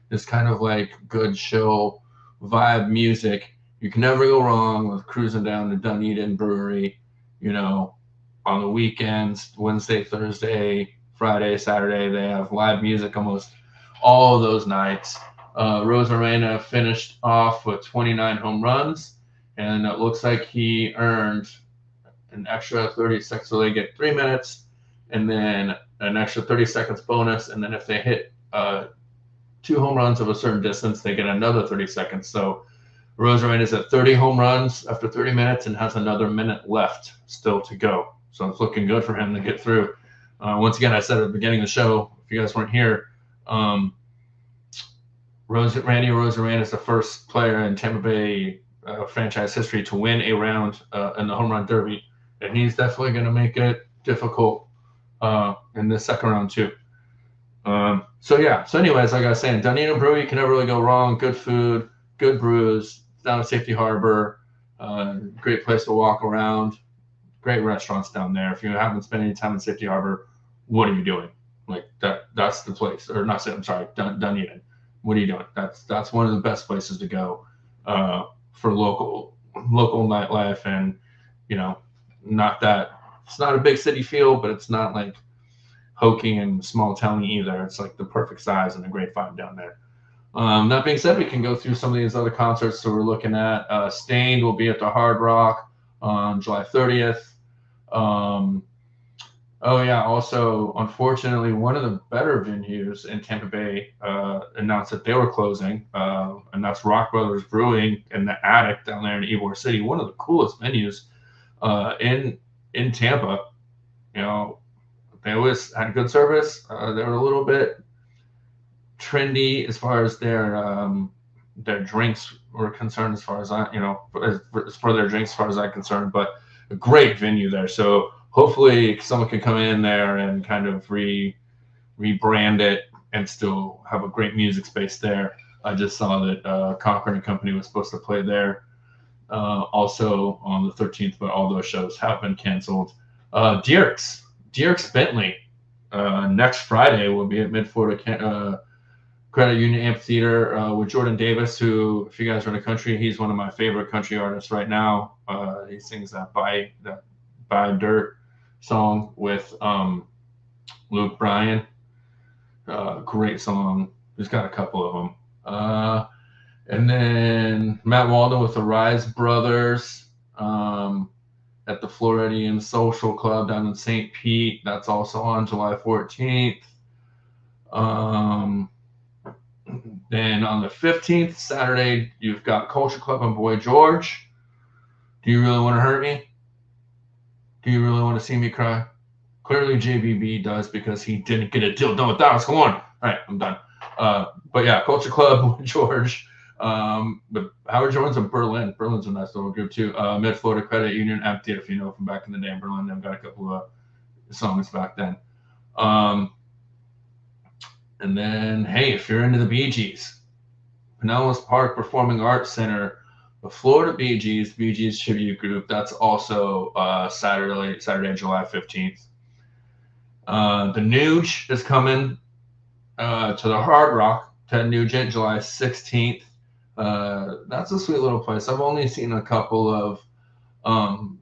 this kind of like good chill vibe music, you can never go wrong with cruising down to Dunedin Brewery, on the weekends, Wednesday, Thursday, Friday, Saturday. They have live music almost all of those nights. Rosarena finished off with 29 home runs, and it looks like he earned an extra 30 seconds, so they get 3 minutes and then an extra 30 seconds bonus, and then if they hit 2 home runs of a certain distance, they get another 30 seconds. So Rosarena is at 30 home runs after 30 minutes and has another minute left still to go. So it's looking good for him to get through. Once again, I said at the beginning of the show, if you guys weren't here, Randy Rosarena is the first player in Tampa Bay franchise history to win a round in the home run derby, and he's definitely going to make it difficult in the second round too. So anyways, like I was saying, Dunedin Brewery, you can never really go wrong. Good food, good brews, down at Safety Harbor, great place to walk around, great restaurants down there. If you haven't spent any time in Safety Harbor, what are you doing? Like that's the place. Or not, I'm sorry, Dunedin. What are you doing? That's one of the best places to go for local nightlife, and it's not a big city feel, but it's not like hokey and small town either. It's like the perfect size and a great vibe down there. That being said, we can go through some of these other concerts. So we're looking at Stained will be at the Hard Rock on July 30th. Also, unfortunately, one of the better venues in Tampa Bay announced that they were closing, and that's Rock Brothers Brewing in the Attic down there in Ybor City, one of the coolest venues in Tampa. They always had good service. They were a little bit trendy as far as their drinks were concerned, as far as for their drinks, as far as I'm concerned, but a great venue there. So hopefully someone can come in there and kind of rebrand it and still have a great music space there. I just saw that Cochran and Company was supposed to play there also on the 13th, but all those shows have been canceled. Dierks Bentley next Friday will be at Mid-Florida Credit Union Amphitheater with Jordan Davis, who, if you guys are in the country, he's one of my favorite country artists right now. He sings that Buy Dirt song with Luke Bryan. Great song. He's got a couple of them. And then Matt Walden with the Rise Brothers at the Floridian Social Club down in St. Pete. That's also on July 14th. Then on the 15th, Saturday, you've got Culture Club and Boy George. Do you really want to hurt me? Do you really want to see me cry? Clearly JBB does, because he didn't get a deal done with us. Come on. All right, I'm done. But yeah, Culture Club, Boy George. But Howard Jones and Berlin. Berlin's a nice little group too. Mid-Florida Credit Union Amphitheater, if you know from back in the day in Berlin. They've got a couple of songs back then. And then, hey, if you're into the Bee Gees, Pinellas Park Performing Arts Center The Florida Bee Gees tribute group. That's also Saturday, July 15th. The Nuge is coming to the Hard Rock. Ted Nugent, July 16th. That's a sweet little place. I've only seen a couple of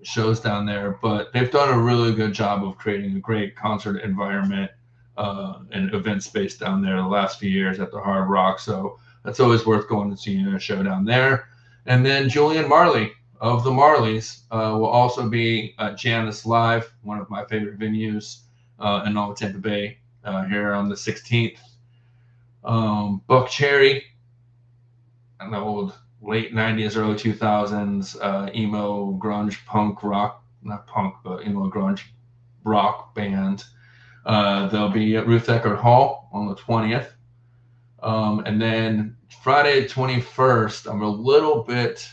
shows down there, but they've done a really good job of creating a great concert environment and event space down there the last few years at the Hard Rock. So that's always worth going and seeing a show down there. And then Julian Marley of the Marleys will also be at Janice Live, one of my favorite venues in all of Tampa Bay, here on the 16th. Buck Cherry, an old late 90s, early 2000s emo, grunge, punk rock, not punk, but emo, grunge rock band. They'll be at Ruth Eckerd Hall on the 20th. And then Friday 21st, I'm a little bit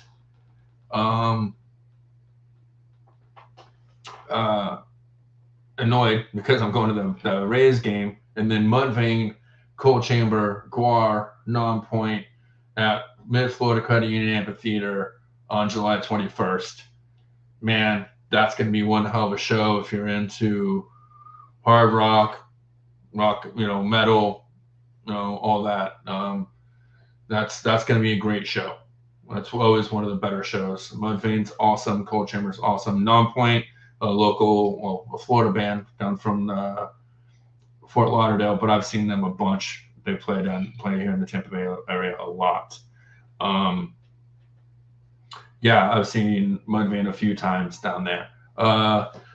annoyed because I'm going to the Rays game, and then Mudvayne, Cold Chamber, Guar, Non-Point at Mid-Florida Credit Union Amphitheater on July 21st. Man, that's going to be one hell of a show if you're into hard rock, metal, all that. That's going to be a great show. That's always one of the better shows. Mudvayne's awesome. Cold Chamber's awesome. Non-Point, a Florida band down from Fort Lauderdale, but I've seen them a bunch. They play here in the Tampa Bay area a lot. I've seen Mudvayne a few times down there.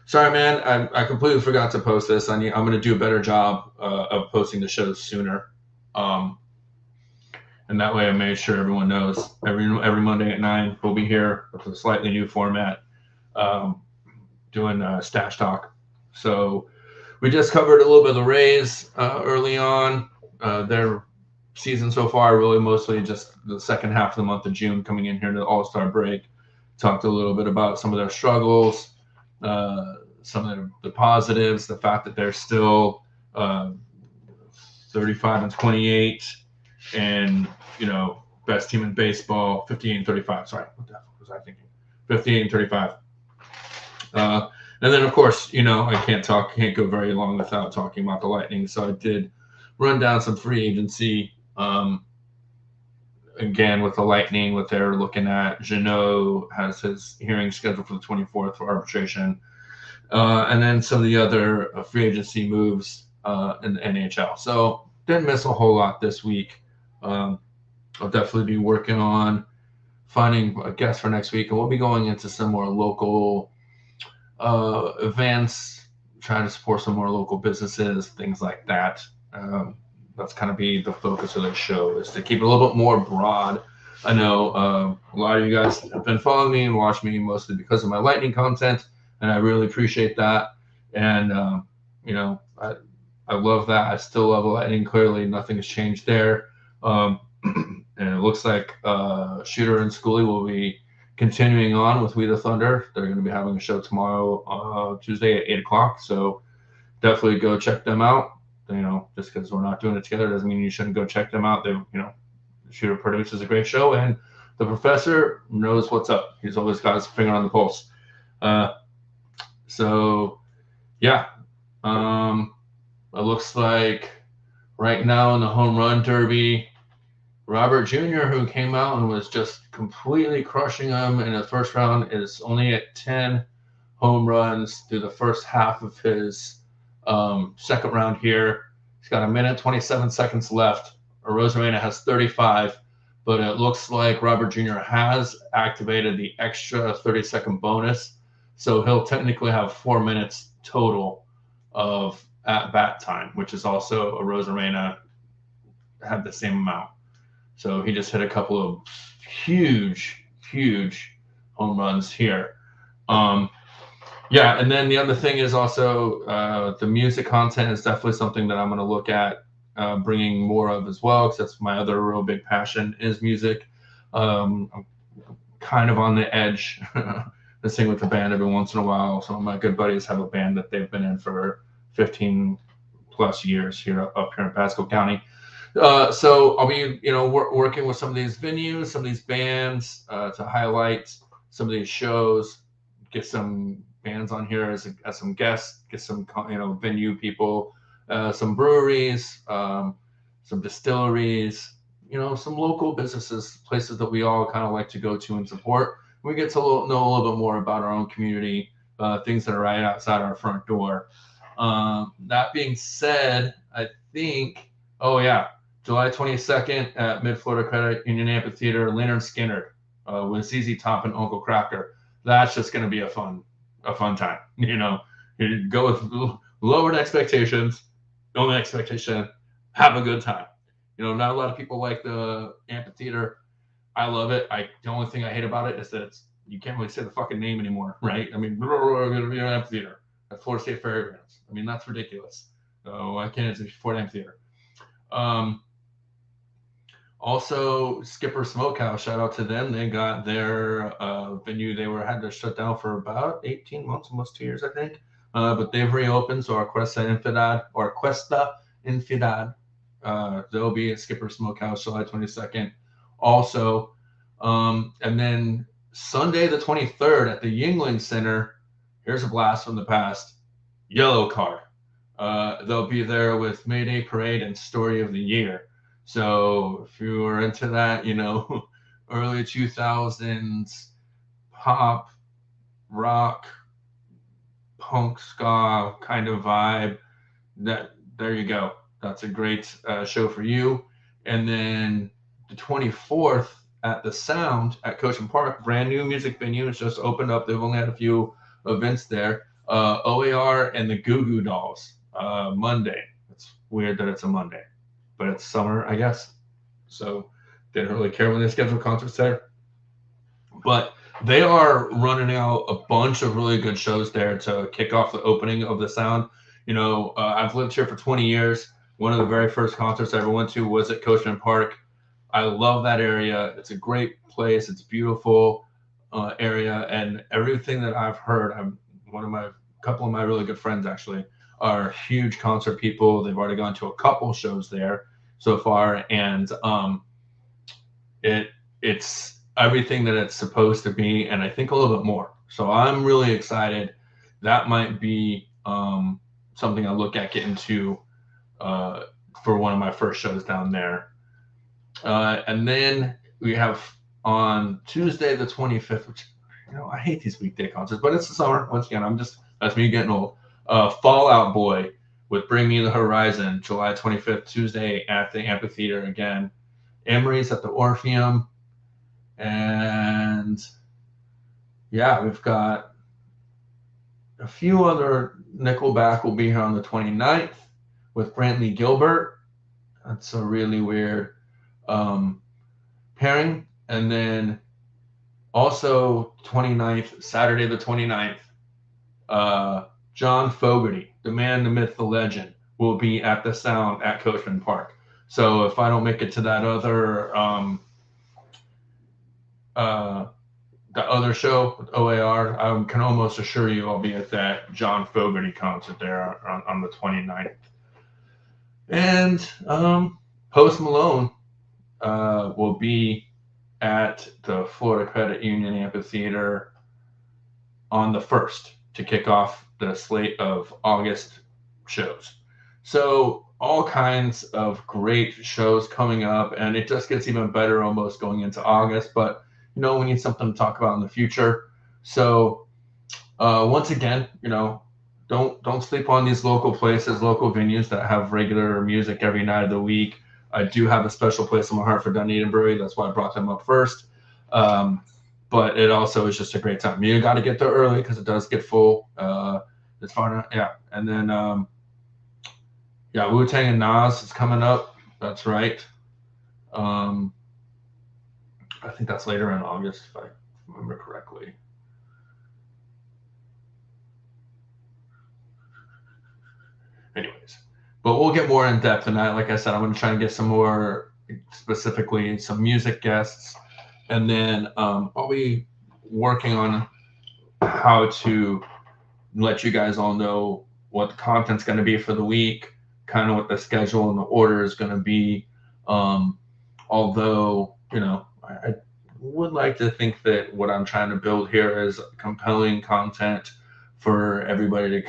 Sorry, man, I completely forgot to post this. I'm going to do a better job of posting the shows sooner. And that way I made sure everyone knows every Monday at 9 we'll be here with a slightly new format, doing Stache Talk. So we just covered a little bit of the Rays early on. Their season so far, really mostly just the second half of the month of June, coming in here to the All-Star break. Talked a little bit about some of their struggles, some of the positives, the fact that they're still 35-28, and best team in baseball, 58-35. Sorry, what the hell was I thinking? 58-35. And then, of course, I can't go very long without talking about the Lightning. So I did run down some free agency. Again, with the Lightning, what they're looking at, Jeannot has his hearing scheduled for the 24th for arbitration. And then some of the other free agency moves in the NHL. So didn't miss a whole lot this week. I'll definitely be working on finding a guest for next week. And we'll be going into some more local events, trying to support some more local businesses, things like that. That's kind of be the focus of the show, is to keep it a little bit more broad. I know a lot of you guys have been following me and watching me mostly because of my Lightning content, and I really appreciate that. And I love that. I still love Lightning. Clearly, nothing has changed there. And it looks like Shooter and Schooley will be continuing on with We the Thunder. They're going to be having a show tomorrow, Tuesday at 8 o'clock. So definitely go check them out. Just because we're not doing it together doesn't mean you shouldn't go check them out. Shooter produces a great show, and the professor knows what's up. He's always got his finger on the pulse. It looks like right now in the home run derby, Robert Jr., who came out and was just completely crushing them in the first round, is only at 10 home runs through the first half of his second round here. He's got 1:27 seconds left. Rosarena has 35, but it looks like Robert Jr. has activated the extra 30-second bonus, so he'll technically have 4 minutes total of at-bat time, which is also a Rosarena had the same amount. So he just hit a couple of huge home runs here. And then the other thing is also the music content is definitely something that I'm going to look at bringing more of as well, because that's my other real big passion is music. I'm kind of on the edge to sing with the band every once in a while. Some of my good buddies have a band that they've been in for 15 plus years up here in Pasco County. So I'll be, working with some of these venues, some of these bands to highlight some of these shows, get some bands on here as some guests, get some, venue people, some breweries, some distilleries, some local businesses, places that we all kind of like to go to and support. We get to know a little bit more about our own community, things that are right outside our front door. That being said, I think, oh yeah, July 22nd at Mid Florida Credit Union Amphitheater, Leonard Skinner with ZZ Top and Uncle Cracker. That's just going to be a fun time. You go with lowered expectations, no expectation, have a good time. Not a lot of people like the amphitheater. I love it. The only thing I hate about it is that you can't really say the fucking name anymore, right? I mean, amphitheater at Florida State Fairgrounds. I mean, that's ridiculous. So I can't say Ford Amphitheater. Also, Skipper Smokehouse, shout out to them. They got their venue. They had to shut down for about 18 months, almost 2 years, I think. But they've reopened. So Cuesta Infidad, they'll be at Skipper Smokehouse July 22nd. Also, and then Sunday the 23rd at the Yingling Center. Here's a blast from the past. Yellow Card. They'll be there with Mayday Parade and Story of the Year. So if you were into that, early 2000s pop, rock, punk, ska kind of vibe, there you go. That's a great show for you. And then the 24th at the Sound at Coachman Park, brand new music venue. It's just opened up. They've only had a few events there. OAR and the Goo Goo Dolls, Monday. It's weird that it's a Monday, but it's summer, I guess. So didn't really care when they scheduled concerts there. But they are running out a bunch of really good shows there to kick off the opening of the Sound. I've lived here for 20 years. One of the very first concerts I ever went to was at Coachman Park. I love that area. It's a great place. It's a beautiful area, and everything that I've heard, couple of my really good friends actually are huge concert people. They've already gone to a couple shows there so far, and it's everything that it's supposed to be, and I think a little bit more. So I'm really excited. That might be something I look at getting to for one of my first shows down there. And then we have on Tuesday the 25th, which I hate these weekday concerts, but it's the summer. Once again, that's me getting old. Fall Out Boy with Bring Me the Horizon, July 25th, Tuesday at the amphitheater again. Emery's at the Orpheum. And yeah, we've got a few other. Nickelback will be here on the 29th with Brantley Gilbert. That's a really weird pairing. And then also 29th, Saturday the 29th, John Fogerty, the man, the myth, the legend, will be at the Sound at Coachman Park. So if I don't make it to that other the other show with OAR, I can almost assure you I'll be at that John Fogerty concert there on the 29th. And Post Malone will be at the Florida Credit Union Amphitheater on the 1st to kick off the slate of August shows. So all kinds of great shows coming up, and it just gets even better almost going into August. But we need something to talk about in the future. So once again, don't sleep on these local places, local venues that have regular music every night of the week. I do have a special place in my heart for Dunedin Brewery. That's why I brought them up first. But it also is just a great time. You got to get there early because it does get full. It's fun. Yeah. And then, Wu-Tang and Nas is coming up. That's right. I think that's later in August, if I remember correctly. Anyways, but we'll get more in depth in that. Like I said, I'm going to try and get some more, specifically some music guests. And then I'll be working on how to let you guys all know what the content's going to be for the week, kind of what the schedule and the order is going to be. Although, I would like to think that what I'm trying to build here is compelling content for everybody to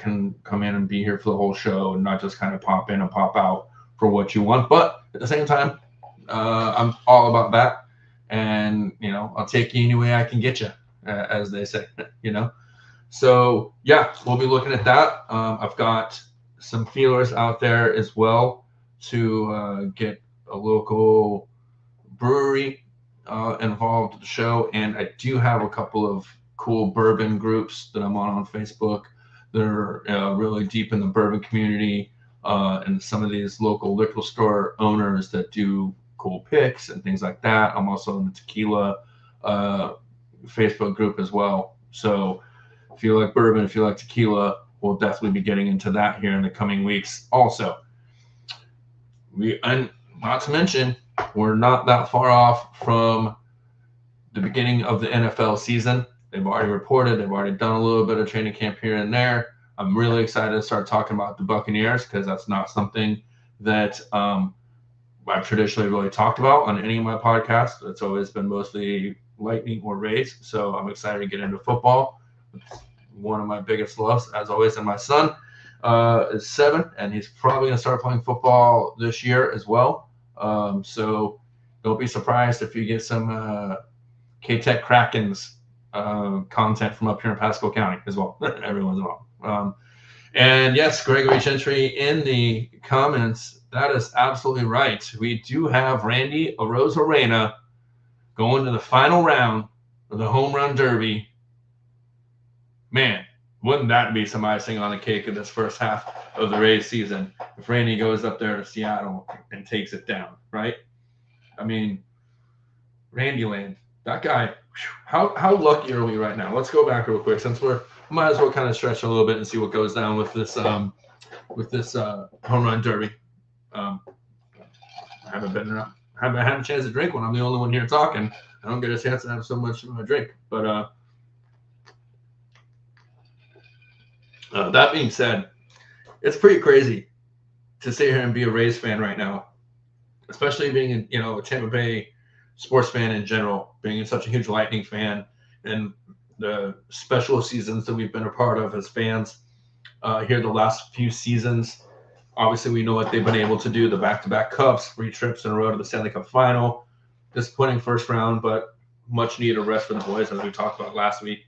come in and be here for the whole show and not just kind of pop in and pop out for what you want. But at the same time, I'm all about that. And, I'll take you any way I can get you, as they say, So, yeah, we'll be looking at that. I've got some feelers out there as well to get a local brewery involved with the show. And I do have a couple of cool bourbon groups that I'm on Facebook. They're really deep in the bourbon community, and some of these local liquor store owners that do cool picks and things like that. I'm also in the tequila Facebook group as well. So if you like bourbon, if you like tequila, we'll definitely be getting into that here in the coming weeks. Also, and not to mention, we're not that far off from the beginning of the NFL season. They've already reported, they've already done a little bit of training camp here and there. I'm really excited to start talking about the Buccaneers because that's not something that I've traditionally really talked about on any of my podcasts. It's always been mostly Lightning or Rays. So I'm excited to get into football. It's one of my biggest loves, as always, and my son is 7, and he's probably going to start playing football this year as well. So don't be surprised if you get some K-Tech Krakens content from up here in Pasco County as well, every once in a while. And yes, Gregory Gentry in the comments, that is absolutely right. We do have Randy Arozarena going to the final round of the Home Run Derby. Man, wouldn't that be some icing on the cake in this first half of the Rays season if Randy goes up there to Seattle and takes it down, right? I mean, Randy Land, that guy, how lucky are we right now? Let's go back real quick since we might as well kind of stretch a little bit and see what goes down with this home run derby. I haven't had a chance to drink when I'm the only one here talking. I don't get a chance to have so much of a drink. But that being said, it's pretty crazy to sit here and be a Rays fan right now, especially being a Tampa Bay sports fan in general, being such a huge Lightning fan, and the special seasons that we've been a part of as fans here the last few seasons. Obviously, we know what they've been able to do, the back-to-back cups, 3 trips in a row to the Stanley Cup final. Disappointing first round, but much needed rest for the boys, as we talked about last week.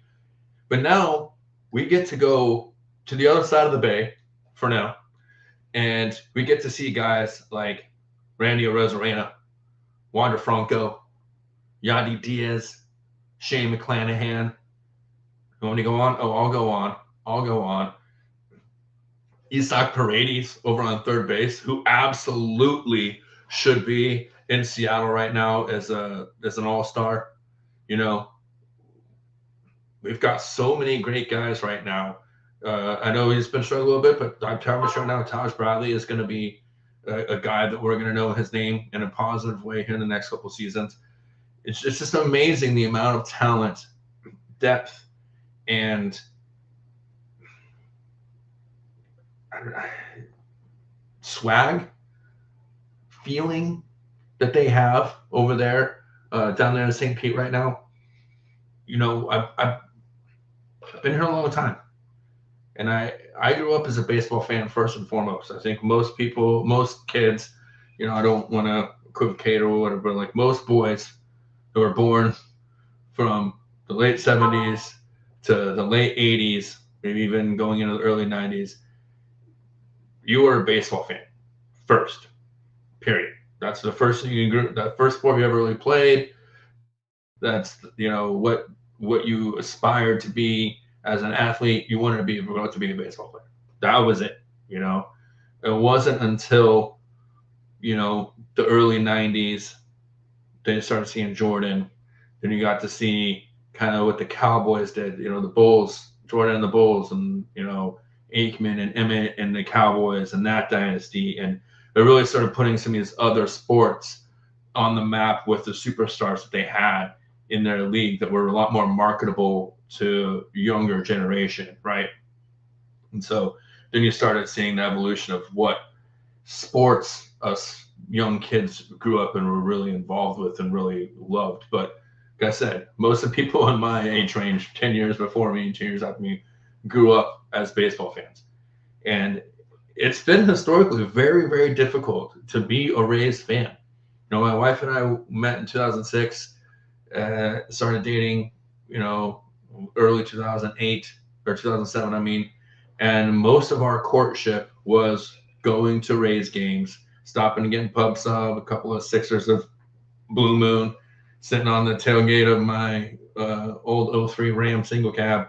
But now we get to go to the other side of the bay for now, and we get to see guys like Randy Arozarena, Wander Franco, Yandy Diaz, Shane McClanahan. You want me to go on? Oh, I'll go on. Isaac Paredes over on third base, who absolutely should be in Seattle right now as an all-star. We've got so many great guys right now. I know he's been struggling a little bit, but I'm telling you right now, Taj Bradley is going to be a guy that we're going to know his name in a positive way here in the next couple of seasons. It's just amazing the amount of talent, depth, and swag, feeling that they have over there, down there in St. Pete right now. I've been here a long time, and I grew up as a baseball fan first and foremost. I think most kids, I don't want to equivocate or whatever, but like most boys who were born from the late 70s to the late 80s, maybe even going into the early 90s, you were a baseball fan first, period. That's the first thing that first sport you ever really played. That's, what you aspired to be as an athlete. You wanted to be a baseball player. That was it. It wasn't until, the early 90s, then you started seeing Jordan. Then you got to see kind of what the Cowboys did, the Bulls, Jordan and the Bulls, and, Aikman and Emmett and the Cowboys and that dynasty. And it really started putting some of these other sports on the map with the superstars that they had in their league that were a lot more marketable to younger generation, right? And so then you started seeing the evolution of what sports, young kids grew up and were really involved with and really loved. But like I said, most of the people in my age range, 10 years before me and 10 years after me, grew up as baseball fans. And it's been historically very, very difficult to be a Rays fan. You know, my wife and I met in 2006, started dating, you know, early 2008 or 2007, I mean, and most of our courtship was going to Rays games, stopping and getting pub sub, a couple of sixers of Blue Moon, sitting on the tailgate of my old '03 Ram single cab,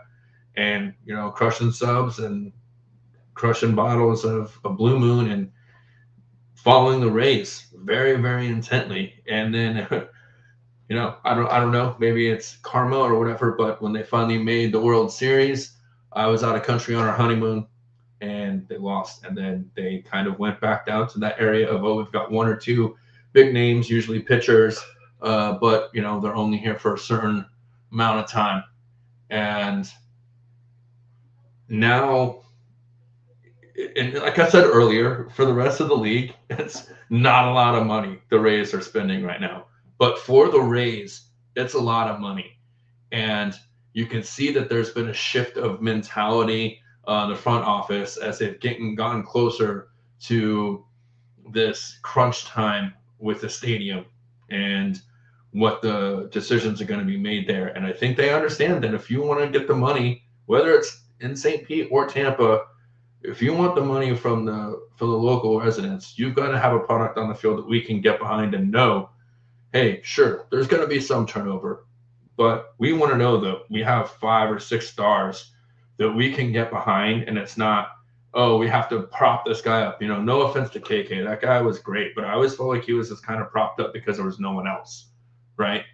and you know, crushing subs and crushing bottles of Blue Moon and following the Rays very, very intently. And then, you know, I don't know, maybe it's karma or whatever, but when they finally made the World Series, I was out of country on our honeymoon and they lost. And then they kind of went back down to that area of, oh, we've got one or two big names, usually pitchers, but, you know, they're only here for a certain amount of time. And now, and like I said earlier, for the rest of the league, it's not a lot of money the Rays are spending right now. But for the Rays, it's a lot of money. And you can see that there's been a shift of mentality in the front office as they've gotten closer to this crunch time with the stadium and what the decisions are going to be made there. And I think they understand that if you want to get the money, whether it's in St. Pete or Tampa, if you want the money from the local residents, you've got to have a product on the field that we can get behind and know, hey, sure, there's going to be some turnover, but we want to know that we have 5 or 6 stars that we can get behind, and it's not, oh, we have to prop this guy up. You know, no offense to KK, that guy was great, but I always felt like he was just kind of propped up because there was no one else, right?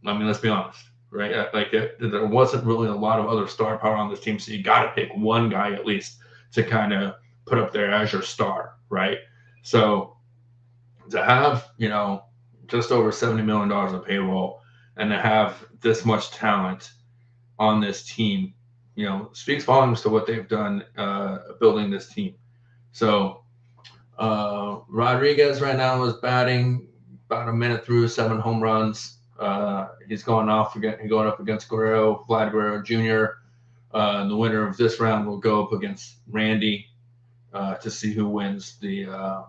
I mean, let's be honest. Right? Like there wasn't really a lot of other star power on this team, so you got to pick one guy at least to kind of put up there as your star, right? So to have, you know, just over $70 million in payroll and to have this much talent on this team, you know, speaks volumes to what they've done building this team. So Rodriguez right now is batting about a minute through, 7 home runs. He's going up against Vlad Guerrero Jr. The winner of this round will go up against Randy to see who wins the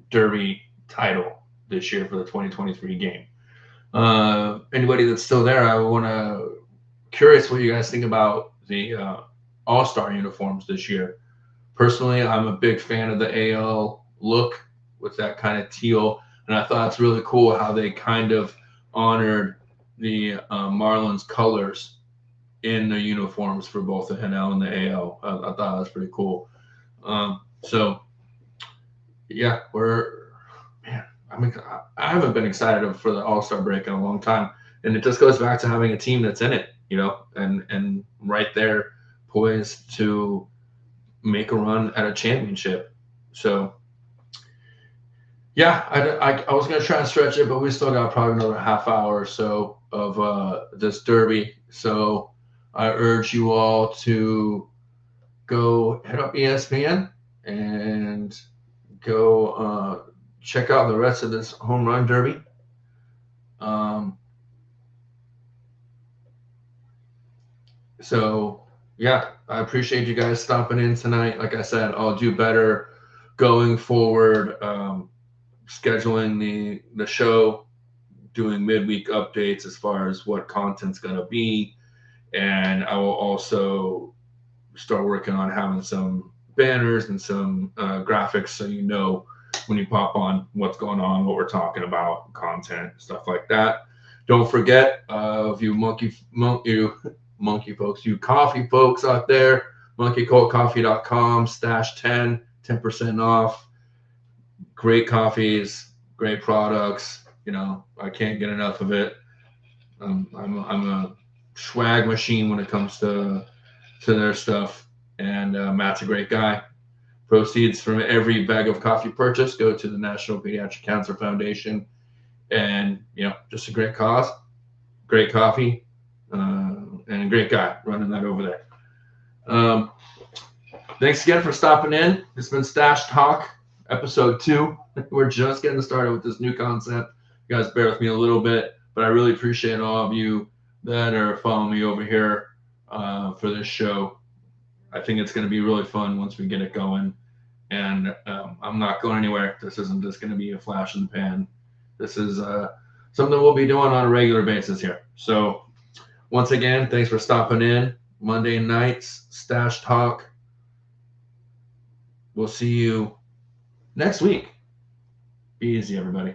Derby title this year for the 2023 game. Anybody that's still there, I want to curious what you guys think about the All-Star uniforms this year. Personally, I'm a big fan of the AL look with that kind of teal, and I thought it's really cool how they kind of honored the Marlins colors in the uniforms for both the NL and the AL. I thought that was pretty cool. So, yeah, I haven't been excited for the All-Star break in a long time, and it just goes back to having a team that's in it, you know, and right there poised to make a run at a championship. So, yeah, I was going to try and stretch it, but we still got probably another half hour or so of this Derby. So I urge you all to go hit up ESPN and go check out the rest of this home run Derby. So, yeah, I appreciate you guys stopping in tonight. Like I said, I'll do better going forward. Scheduling the show, doing midweek updates as far as what content's going to be, and I will also start working on having some banners and some graphics so you know when you pop on what's going on, what we're talking about, content, stuff like that. Don't forget, if you monkey folks, you coffee folks out there, monkeycoldcoffee.com, Stache 10% off. Great coffees, great products. You know, I can't get enough of it. I'm a swag machine when it comes to their stuff. And Matt's a great guy. Proceeds from every bag of coffee purchase go to the National Pediatric Cancer Foundation. And, you know, just a great cause, great coffee, and a great guy running that over there. Thanks again for stopping in. It's been Stache Talk. episode 2. We're just getting started with this new concept. You guys bear with me a little bit, but I really appreciate all of you that are following me over here for this show. I think it's going to be really fun once we get it going. And I'm not going anywhere. This isn't just going to be a flash in the pan. This is something we'll be doing on a regular basis here. So once again, thanks for stopping in. Monday nights, Stache Talk. We'll see you next week. Be easy, everybody.